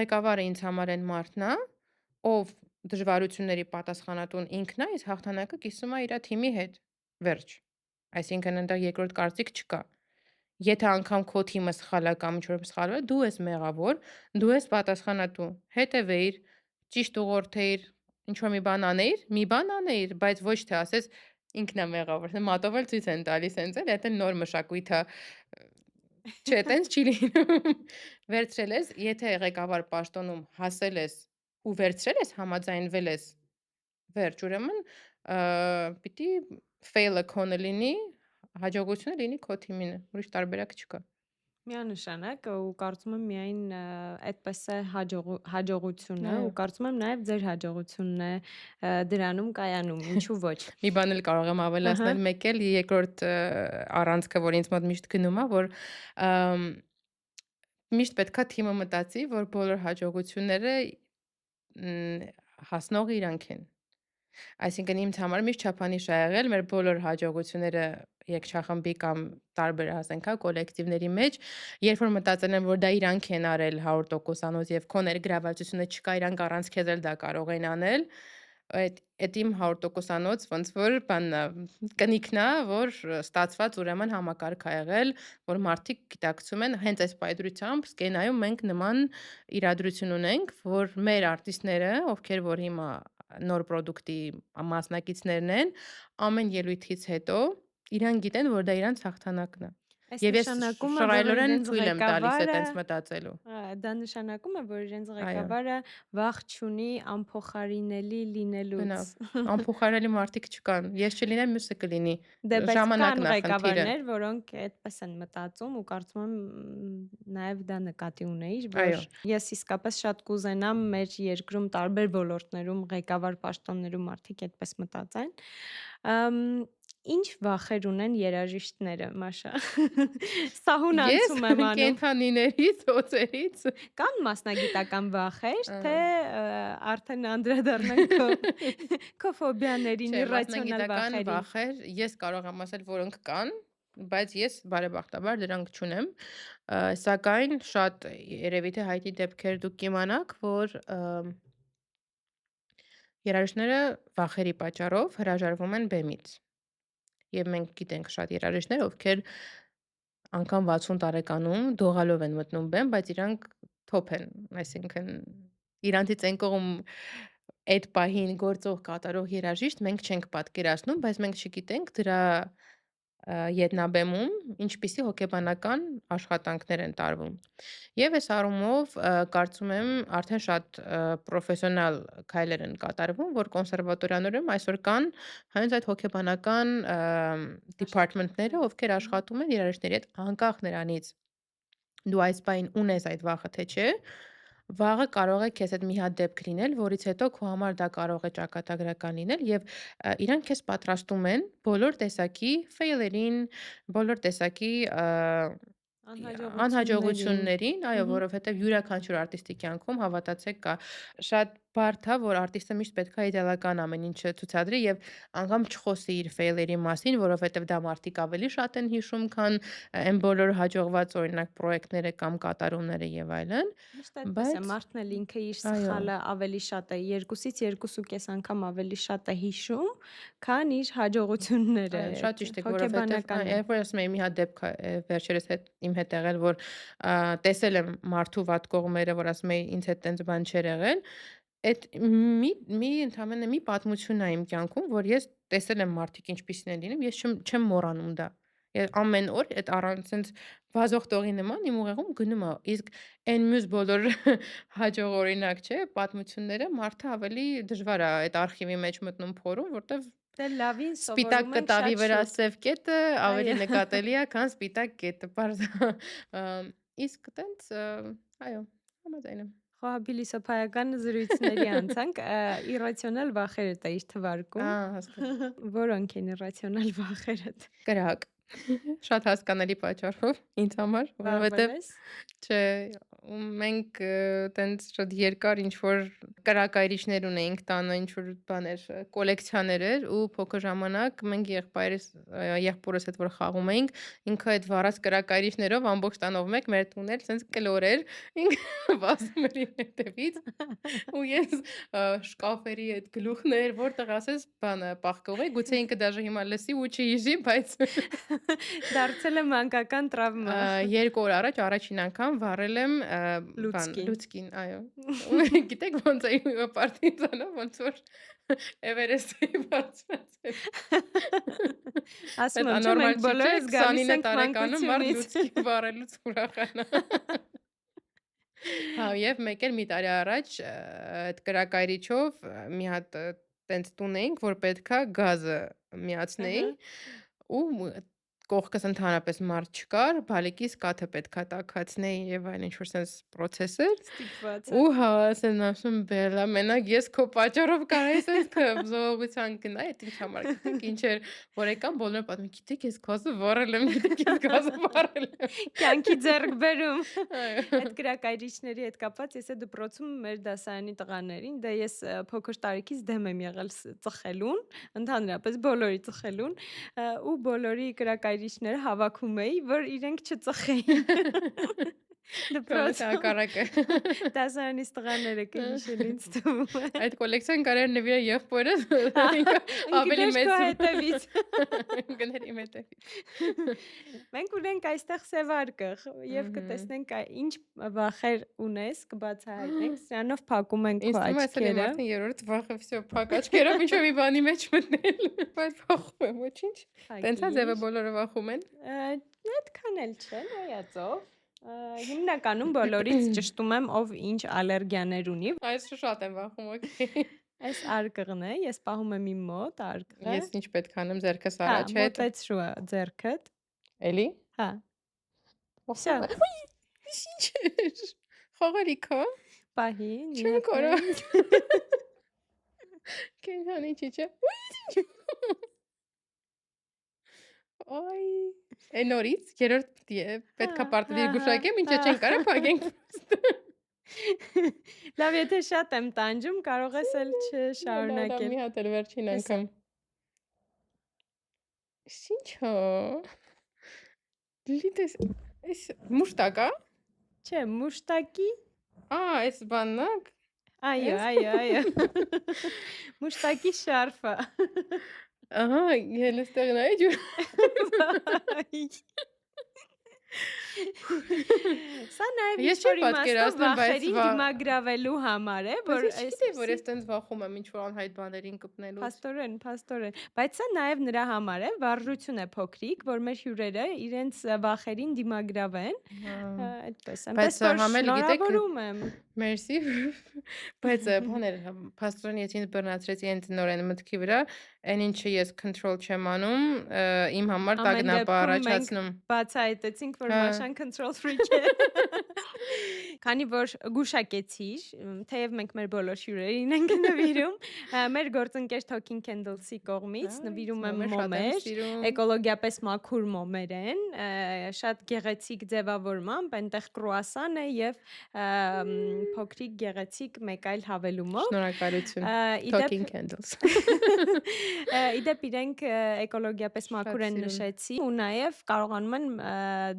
ղեկավարը ինձ համար այն մարդն է, ով դժվարությունների պատասխանատուն ինքն է, իսկ հաղթանակը կիսում է իր թիմի հետ։ Վերջ։ Այսինքն այնտեղ երկրորդ կարծիք չկա։ Եթե անգամ քո թիմը սխալ է կամ ինչ-որ սխալվել է, դու ես մեղավոր, դու ես պատասխանատու։ Հետևեիր, ճիշտ ուղղորդեիր, ինչ-որ մի բան անեիր, բայց ոչ թե ասես ինքն է մեղավոր։ Մատով էլ ցույց են տալիս հենց էլ, դա նոր մշակույթ է։ Չէ, տենց չի լինում։ Վերցրել ես, եթե ղեկավար պաշտոնում հասել ես ու վերցրել ես, համաձայնվել ես, վերջ, ուրեմն պիտի fail-ը քոնը լինի, հաջողությունը լինի քո թիմինը, ուրիշ տարբերակ չկա։ Միանշանակ ու կարծում եմ միայն այդպես է հաջողությունը ու կարծում եմ նաև ձեր հաջողությունն է դրանում կայանում, ինչու ոչ։ Մի բան էլ կարող եմ ավելացնել, մեկ էլ երկրորդ առանցքը, որ ինձ մոտ միշտ գնում է, որ միշտ պետքա թիմը մտածի, որ բոլոր հաջողությունները հասնողը իրանք են։ Այսինքն ինձ համար միշտ չափանիշ ա եղել մեր բոլոր հաջողությունները երգչախմբի կամ տարբեր ասենք, հա, կոլեկտիվների մեջ, երբ որ մտածել եմ, որ դա իրանք են արել 100%-անոց եւ քո ներգրավվածությունը չկա, իրանք առանց քեզ էլ դա կարող են անել, այդ իմ 100%-անոց ոնց որ բանն է, կնիքն է, որ ստացված ուրեմն համակարգ ա եղել, որ մարդիկ գիտակցում են հենց այս պայծրությամբ սկենայում մենք նման իրադրություն ունենք, որ մեր արտիստները, ովքեր որ հիմա նոր պրոդուկտի մասնակիցներն են, ամեն ելույթից հետո իրանք գիտեն, որ դա իրանց հաղթանակն է։ Եվ ես շռայլորեն թույլ եմ տալիս այտենց մտածելու։ Դա նշանակում է, որ իրենց ղեկավարը վախ չունի անփոխարինելի լինելուց։ Անփոխարինելի մարդիկ չկան։ Ես չլինեմ, մյուսը կլինի։ Ժամանակն է ղեկավարներ, որոնք այդպես են մտածում ու կարծում եմ նաև դա նկատի ունեիր, որ ես իսկապես շատ կուզենամ մեր երկրում տարբեր ոլորտներում ղեկավար պաշտոններում մարդիկ այդպես մտածեն։ Ինչ վախեր ունեն երաժիշտները, Մաշա։ Սահուն անցում եմ անում։ Ես կենդանիներից, օծերից։ Կան մասնագիտական վախեր, թե արդեն անդրադառնանք քո ֆոբիաներին, իրացիոնալ վախերին։ Մասնագիտական վախեր, ես կարող եմ ասել, որոնք կան, բայց ես բարեբախտաբար դրանք չունեմ, սակայն շատ երևի թե հայտնի դեպքեր դուք կիմանաք, որ երաժիշտները վախերի պատճառով հրաժարվում են բեմից։ Եվ մենք գիտենք շատ երաժիշտներ, ովքեր անգամ 60 տարեկանում դողալով են մտնում բեմ, բայց իրանք թոփ են, այսինքն իրանցից այն կողմ այդ պահին գործող կատարող երաժիշտ մենք չենք պատկերացնում, բայց մենք չգիտենք դրա ետնաբեմում ինչպիսի հոգեբանական աշխատանքներ են տարվում։ Եվ այս առումով կարծում եմ արդեն շատ պրոֆեսիոնալ քայլեր են կատարվում, որ կոնսերվատորիաներում այսօր կան հենց այդ հոգեբանական department-ները, ովքեր աշխատում են երաժիշտների հետ, անկախ նրանից դու այս պահին ունես այդ վախը թե չէ, վաղը կարող է քեզ հետ մի հատ դեպք լինել, որից հետո քո համար դա կարող է ճակատագրական լինել եւ իրանք քեզ պատրաստում են բոլոր տեսակի ֆեյլերին, բոլոր տեսակի անհաջողություններին, այո, որովհետեւ յուրաքանչյուր արտիստի կյանքում հավատացեք կա շատ բարդ է, որ արտիստը միշտ պետքա իդեալական ամեն ինչը ցուցադրի եւ անգամ չխոսի իր ֆեյլերի մասին, որովհետեւ դա մարդիկ ավելի շատ են հիշում, քան այն բոլոր հաջողված օրինակ պրոյեկտները կամ կատարումները եւ այլն։ Միշտ այդպես է, մարդն էլ ինքը իր սխալը ավելի շատ է 2-ից 2.5 անգամ ավելի շատ է հիշում, քան իր հաջողությունները։ Շատ ճիշտ է, որովհետեւ երբ որ ասում եմ մի հատ դեպք վերջերս իմ հետ եղել, որ տեսել եմ մարդու վատ կողմերը, որ ասում եմ ինձ հետ տենց բան չէր եղել, այդ ընդհանրապես մի պատմություն է իմ կյանքում, որ ես տեսել եմ մարդիկ ինչպիսին են լինում, ես չեմ մոռանում դա։ Ամեն օր այդ առանց sense վազող տողի նման իմ ուղեղում գնում է, իսկ այն մյուս բոլոր հաջող օրինակ չէ, պատմությունները մարդը ավելի դժվար է այդ արխիվի մեջ մտնում փորում, որտեվ դե լավին սպիտակ կտավի վրա սև կետը ավելի նկատելի է, քան սպիտակ կետը։ Իսկ տենց, այո, համաձայն եմ։ Փիլիսոփայական զրույցների անցանք, իրացիոնալ վախերը տայիր թվարկում։ Հասկացա։ Որոնք են իրացիոնալ վախերդ։ Կրակ։ Շատ հասկանալի պատճառով ինձ համար, որովհետև չէ, մենք տենց շատ երկար ինչ որ կրակայրիչներ ունեինք տանը, ինչ որ բաներ, կոլեկցիաներ էր ու փոքր ժամանակ մենք եղբորս հետ որ խաղում էինք, ինքը այդ վառած կրակայրիչներով ամբողջ տանով մեկ մեր տուն էր, սենց կլոր էր, ինքը վազում էր իմ հետևից ու ես շկաֆերի այդ գլուխներ, որտեղ ասես բանը պահկող է, գուցե ինքը դաժե հիմա լսի ու չհիշի, բայց դարձել է մանկական տրավմա։ 2 օր առաջ առաջին անգամ վառել եմ լուցկին, այո։ Գիտեք ոնց է պարտիզանով, ոնց որ Էվերեստի բարձրացել։ Ասում եմ, մենք բոլորս գալիս ենք տարեկանում վառ լուցկի վառելուց ուրախանա։ Հա, եւ մեկ էլ մի տարի առաջ այդ կրակայրիչով մի հատ տենց տուն էինք, որ պետքա գազը միացնեի Ահա, ու կողքս ընդհանրապես մարդ չկար, բալիկիս կաթը պետքա տաքացնեի եւ այլն ինչ-որ sense process էր։ ստիպված Ու հա, ասեն ասում բելա, մենակ ես քո պատճառով կարայի sense զողողության գնա, այդ ինչ համար գիտեք ինչ էր, որ եկան բոլորը պատմում, գիտեք ես գազը վառել եմ, գիտեք ես գազը վառել եմ։ կյանքի ձեռք բերում։ Այո։ Այդ կրակայրիչների հետ կապված ես է դպրոցում մեր դասարանի տղաներին, դե ես փոքր տարիքից դեմ եմ եղել ծխելուն, ընդհանրապես բոլորի ծխելուն, ու բոլորի կրակայրիչները հավաքում էի, որ իրենք չծխեին։ Կամս Դպրոցում հակառակը։ դասարանից տղաները կհիշել ինձ թվում է։ Այդ կոլեկցիան կարար նվիրել եղբորս, Հա, ինքը ավելի ընկներ մեծ քո հետևից։ ընկներ իմ հետևից։ Մենք ունենք այստեղ սևարկղ եւ Ըհը։ կտեսնենք ինչ վախեր ունես, կբացահայտենք, սրանով փակում ենք Ինձ քո թվում է ասել եմ աչքերը։ արդեն երրորդ վախը վсё փակ աչքերով ինչ-որ մի բանի մեջ մտնել, բայց փախում եմ, ոչինչ։ Տենց է ձևը Փակիր։ բոլորը վախում են։ Այդքան էլ չէ, նայածով։ Հիմնականում բոլորից ճշտում եմ ով ինչ ալերգիաներ ունի։ Այս շատ եմ վախում, օքեյ։ Այս արկղն է, ես պահում եմ իմ մոտ արկղը։ Ես ինչ պետք անեմ ձերքս Հա, առաջ հետ։ մոտեցրու ձեռքդ։ Էլի։ Հա, Ոխում всё, է։ Ուй, ինչ էր։ Խաղալիք է։ պահի, Չեմ կարա։ նյութեր։ Կենթանի ճիճը։ Ուй, Այ, է նորից երրորդ պետքա Հա, պարտադիր հա, գուշակեմ, ինչա հա, չեն կարա փակենք։ Լավ, եթե շատ եմ տանջում, կարող ես էլ Դա չշարունակել։ մի հատ էլ վերջին Հեսա։ անգամ։ Ինչ է։ Լիտես, այս մուշտակ է։ Չէ, մուշտակի։ Այս բանն է։ Այո, Էս։ այո, այո։ Մուշտակի շարֆը։ Ահա, ելստեղն է ջուր։ Վայ։ Սա նաև Ես չեմ ինչ-որ իմաստով պատկերացնում, բայց վախերին դիմագրավելու համար է, Բայց որ ես չգիտեի, որ ես տենց վախում եմ ինչ-որ անհայտ բաներին կպնելուց։ Փաստորեն, փաստորեն, բայց սա նաև նրա համար է, վարժություն է փոքրիկ, որ մեր հյուրերը իրենց վախերին դիմագրավեն, Հա։ այդպես, Բայց այնպես որ համ էլ գիտեք, շնորհավորում եմ։ Մերսի։ Բայց բաներ, փաստորեն ես ինձ բռնացրեցի հենց նորեն մտքի վրա, այն ինչը ես control չեմ անում, իմ համար Ամեն տագնապ է դեպքում մենք առաջացնում։ բացահայտեցինք, որ Հա։ Մաշան control freak է։ Քանի որ գուշակեցիր, թեև մենք մեր բոլոր հյուրերին ենք նվիրում, մեր գործընկեր Talking Candles-ի կողմից նվիրում եմ Մոմեր շատ եմ մոմեր, սիրում։ էկոլոգիապես մաքուր մոմեր են, շատ գեղեցիկ ձևավորմամբ, այնտեղ կրուասան է եւ փոքրիկ գեղեցիկ մեկ այլ հավելումով։ Շնորհակալություն։ Իդեպ Talking Candles։ իդեպ իրենք էկոլոգիապես մաքուր Շատ են սիրում։ նշեցի ու նաև կարողանում են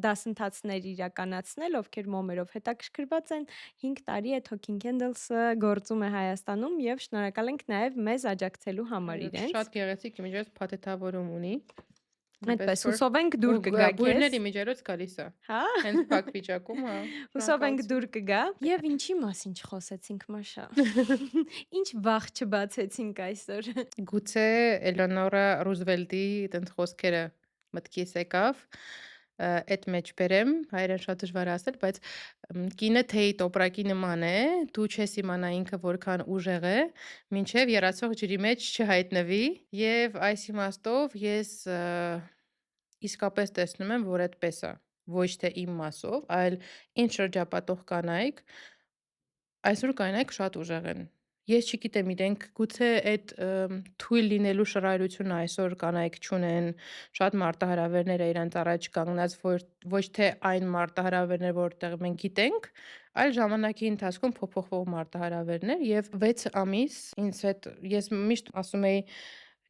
դասընթացներ իրականացնել, ովքեր մոմերով հետաքրքրված են։ 5 տարի է Talking Candles-ը գործում է Հայաստանում եւ շնորհակալ ենք նաև մեզ աջակցելու համար իրենց։ Շատ գեղեցիկ միջոց փաթեթավորում ունի։ Այդպես հուսով ենք դուր կգա քեզ։ Բույրների միջերոց գալիս է։ Հա։ Հենց փակ վիճակում, հա։ Հուսով ենք դուր կգա։ Եվ ինչի մասին չխոսեցինք, Մաշա։ Ինչ վախ չբացեցինք այսօր։ Գուցե Էլեոնորա Ռուզվելտի այդպես խոսքերը մտքիս եկավ, այդ մեջ բերեմ, հայերեն շատ դժվար է ասել, բայց կինը թեյի տոպրակի նման է, դու չես իմանա ինքը որքան ուժեղ է, մինչև երացող ջրի մեջ չհայտնվի, եւ այս իմաստով ես իսկապես տեսնում եմ, որ այդպես է, ոչ թե իմ մասով, այլ ինչ շրջապատող կանայք այսօր կանայք շատ ուժեղ են։ Ես չգիտեմ, իրենք գուցե այդ թույլ լինելու շռայլությունը այսօր կանայք չունեն, շատ մարտահրավերներ է իրենց առաջ կանգնած, ոչ թե այն մարտահրավերներ, որտեղ մենք գիտենք, այլ ժամանակի ընթացքում փոփոխվող մարտահրավերներ եւ 6 ամիս ինձ հետ ես միշտ ասում էի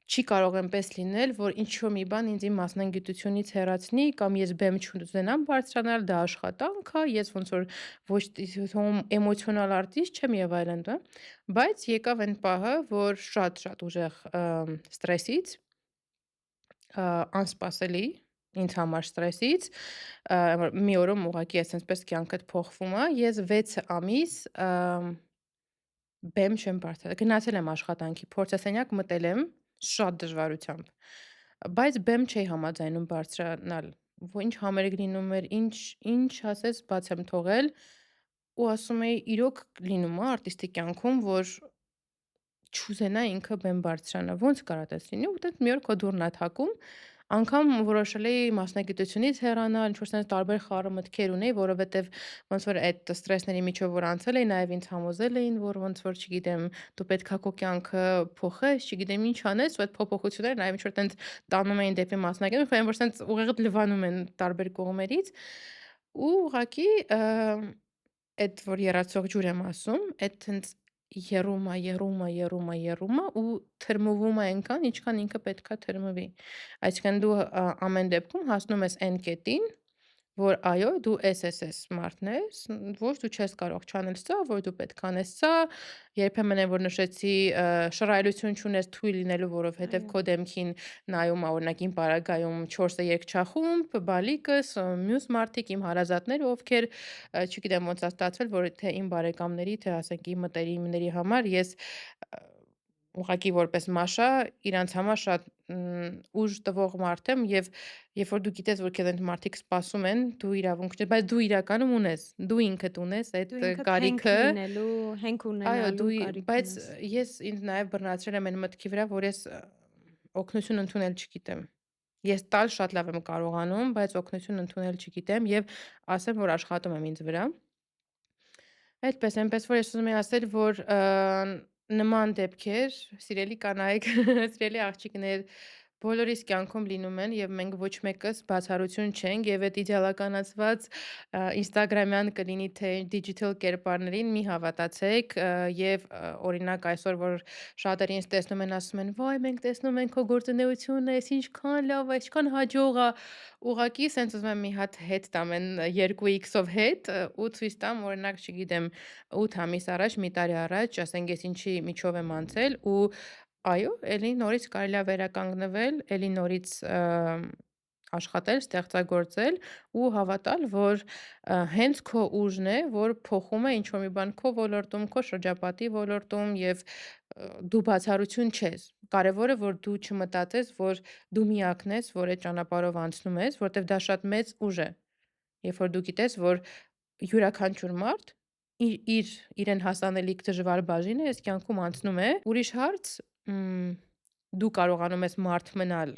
չի կարող այնպես լինել, որ ինչ-որ մի բան ինձ իմ մասնագիտությունից հեռացնի կամ ես բեմ չուզենամ բարձրանալ, դա աշխատանք է, ես ոնց որ ոչ էմոցիոնալ արտիստ չեմ եւ այլն, դա։ Բայց եկավ այն պահը, որ շատ ուժեղ ստրեսից, անսպասելի ինձ համար ստրեսից, մի օրում ուղղակի այսպես կյանքդ փոխվում է, ես 6 ամիս բեմ չեմ բարձրացել։ Գնացել եմ աշխատանքի, փորձասենյակ մտել եմ շատ դժվարությամբ, բայց բեմ չէի համաձայնում բարձրանալ։ Ինչ համերգ լինում էր, ինչ ասես բաց եմ թողել, ու ասում էի իրոք լինում է արտիստի կյանքում, որ չուզենա ինքը բեմ բարձրանա, ոնց կարա տես լինի, ու դե մի օր քո դուռն ա թակում, անգամ որոշել էի մասնագիտությունից հեռանալ, ինչ-որ sense տարբեր խառը մտքեր ունեի, որովհետև ոնց որ այդ ստրեսների միջով որ անցել էի, նաև ինձ համոզել էին, որ ոնց որ, չգիտեմ, դու պետք է քո կյանքը փոխես, չգիտեմ ինչ անես, ու այդ փոփոխությունները նաև ինչ-որ տենց տանում էին դեպի մասնագիտություն, խորհեմ որ sense ուղիղ լվանում են տարբեր կողմերից, ու ուղղակի այդ որ եռացող ջուր եմ ասում, այդ հենց եռում է ու թրմվում է այնքան, ինչքան ինքը պետքա թրմվի։ Այսինքն դու ամեն դեպքում հասնում ես այն կետին, որ այո, դու ես մարդն ես, որ դու չես կարող չանել սա, որ դու պետք է անես սա, երբեմն այն որ նշեցի շռայլություն չունես թույլ լինելու, որովհետև Այո, քո դեմքին նայում ա օրինակ իմ պարագայում 4-ը երգչախումբ, բալիկս, մյուս մարդիկ, իմ հարազատները, ովքեր չգիտեմ ոնց ա ստացվել, որ թե իմ բարեկամների, թե ասենք իմ մտերիմների համար ես ուղղակի որպես Մաշա իրանց համար շատ ուժ տվող մարդ եմ եւ երբ որ դու գիտես, որ քեզ այդ մարդիկ սպասում են, դու իրավունք չես, բայց դու իրականում ունես, դու ինքդ ունես դու այդ ինքդ հենք կարիքը, լինելու, հենք այո, ունենալու կարիք բայց ունես։ ես ինձ նաեւ բռնացրել եմ այն մտքի վրա, որ ես օգնություն ընդունել չգիտեմ։ Ես տալ շատ լավ եմ կարողանում, բայց օգնություն ընդունել չգիտեմ եւ ասեմ, որ աշխատում եմ ինձ վրա։ Այդպես, այնպես որ ես ուզում եի ասել, որ նման դեպքեր, սիրելի կանայք, սիրելի աղջիկներ, բոլորիս կյանքում լինում են եւ մենք ոչ մեկս բացառություն չենք եւ այդ իդեալականացված ինստագրամյան կլինի թե դիջիթալ կերպարներին մի հավատացեք եւ օրինակ այսօր որ շատերը ինձ տեսնում են ասում են վայ մենք տեսնում ենք քո գործունեությունը, էս ինչքան լավ է, ինչքան հաջող է, ուղղակի սենց ուզում եմ մի հատ հետ տամ այն 2x-ով հետ ու ցույց տամ օրինակ չգիտեմ 8 ամիս առաջ, մի տարի առաջ, ասենք ես ինչի միջով եմ անցել ու այո, էլի նորից կարելի է վերականգնվել, էլի նորից աշխատել, ստեղծագործել ու հավատալ, որ հենց քո ուժն է, որ փոխում է ինչ-որ մի բան քո ոլորտում, քո շրջապատի ոլորտում եւ դու բացառություն չես։ Կարևորը որ դու չմտածես, որ դու միակն ես, որ այդ ճանապարհով անցնում ես, որտեվ դա շատ մեծ ուժ է։ Երբ որ դու գիտես, որ յուրաքանչյուր մարդ իրեն հասանելիք դժվար բաժինը այս կյանքում անցնում է, ուրիշ հարց, դու կարողանում ես մարդ մնալ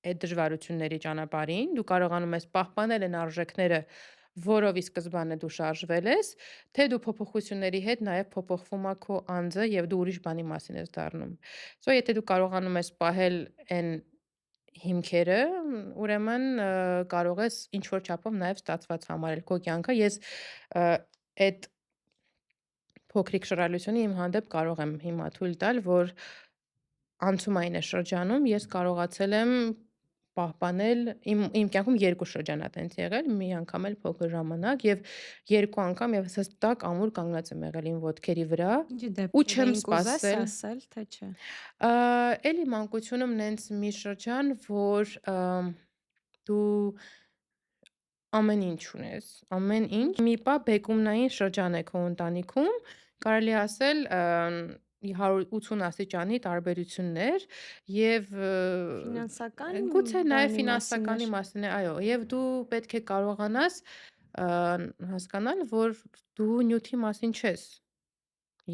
այդ դժվարությունների ճանապարհին, դու կարողանում ես պահպանել այն արժեքները, որով ի սկզբանե դու շարժվել ես, թե դու փոփոխությունների հետ նաև փոփոխվում ա քո անձը եւ դու ուրիշ բանի մասին ես դառնում։ So եթե դու կարողանում ես պահել այն հիմքերը, ուրեմն կարող ես ինչ որ չափով նաև ստացված համարել քո կյանքը։ Ես այդ փոքրիկ շռայլությունը իմ հանդեպ կարող եմ հիմա թույլ տալ, որ անցումային է շրջանում ես կարողացել եմ պահպանել իմ կյանքում 2 շրջան ա տենց եղել, մի անգամ էլ փոքր ժամանակ եւ 2 անգամ ես հստակ ամուր կանգնած եմ եղել իմ ոտքերի վրա Ինչի ու դեպքեր չեմ էին կուզես սպասել ասել, թե չէ։ էլի մանկությունում նենց մի շրջան, որ դու ամեն ինչ ունես, ամեն ինչ։ Մի պահ բեկումնային շրջան է քո ընտանիքում, կարելի է ասել 180 աստիճանի տարբերություններ եւ Ֆինանսական գուցե նաեւ բանի մասին ֆինանսականի էր։ մասին է, այո, եւ դու պետք է կարողանաս հասկանալ, որ դու նյութի մասին չես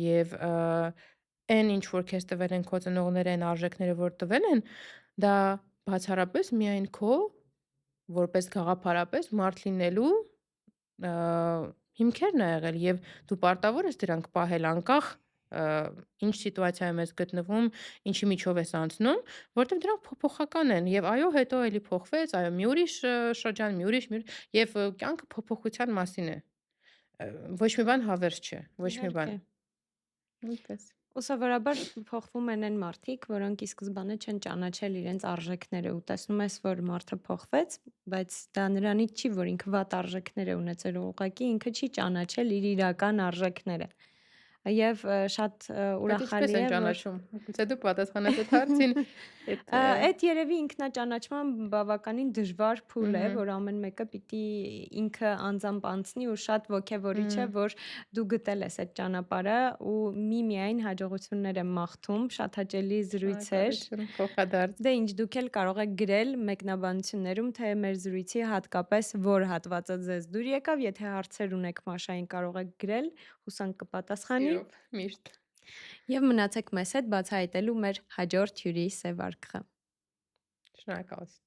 եւ այն ինչ որ քեզ տվել են քո ծնողները, այն արժեքները, որ տվել են, դա բացառապես միայն քո որպես գաղափարապես մարդ լինելու հիմքերն ա եղել եւ դու պարտավոր ես դրանք պահել անկախ ինչ սիտուացիայում ես գտնվում, ինչի միջով ես անցնում, որտեվ դրանք փոփոխական են եւ այո, հետո էլի փոխվեց, այո, մի ուրիշ շրջան, մի ուրիշ եւ կյանքը փոփոխության մասին է։ Ոչ մի բան հավերժ չէ, ոչ մի Իհարկե։ բան։ Այնպես։ Ու սովորաբար փոխվում են այն մարդիկ, որոնք ի սկզբանե չեն ճանաչել իրենց արժեքները ու տեսնում ես, որ մարդը փոխվեց, բայց դա նրանից չի, որ ինքը վատ արժեքներ է ունեցել, ուղղակի ինքը չի ճանաչել իր իրական արժեքները։ եւ շատ Բայց ինչպես ուրախալի են է, որ ճանաչում։ Գուցե դու պատասխանես այդ հարցին, այդ Այդ երևի ինքնաճանաչման բավականին դժվար փուլ է, Մհմ, որ ամեն մեկը պիտի ինքը անձամբ անցնի ու շատ ոգևորիչ է, մհմ, որ դու գտել ես այդ ճանապարհը ու միմիայն հաջողություններ եմ մաղթում, շատ հաճելի զրույց էր։ շնորհակալություն, փոխադարձ։ Դե ինչ, դուք էլ կարող եք գրել մեկնաբանություններում, թե մեր զրույցի հատկապես որ հատվածը ձեզ դուր եկավ, եթե հարցեր ունեք Մաշային կարող եք գրել, հուսանք կպատասխանի Սիրով, միշտ։ եւ մնացեք մեզ հետ բացահայտելու մեր հաջորդ հյուրի սև արկղը։ Շնորհակալություն։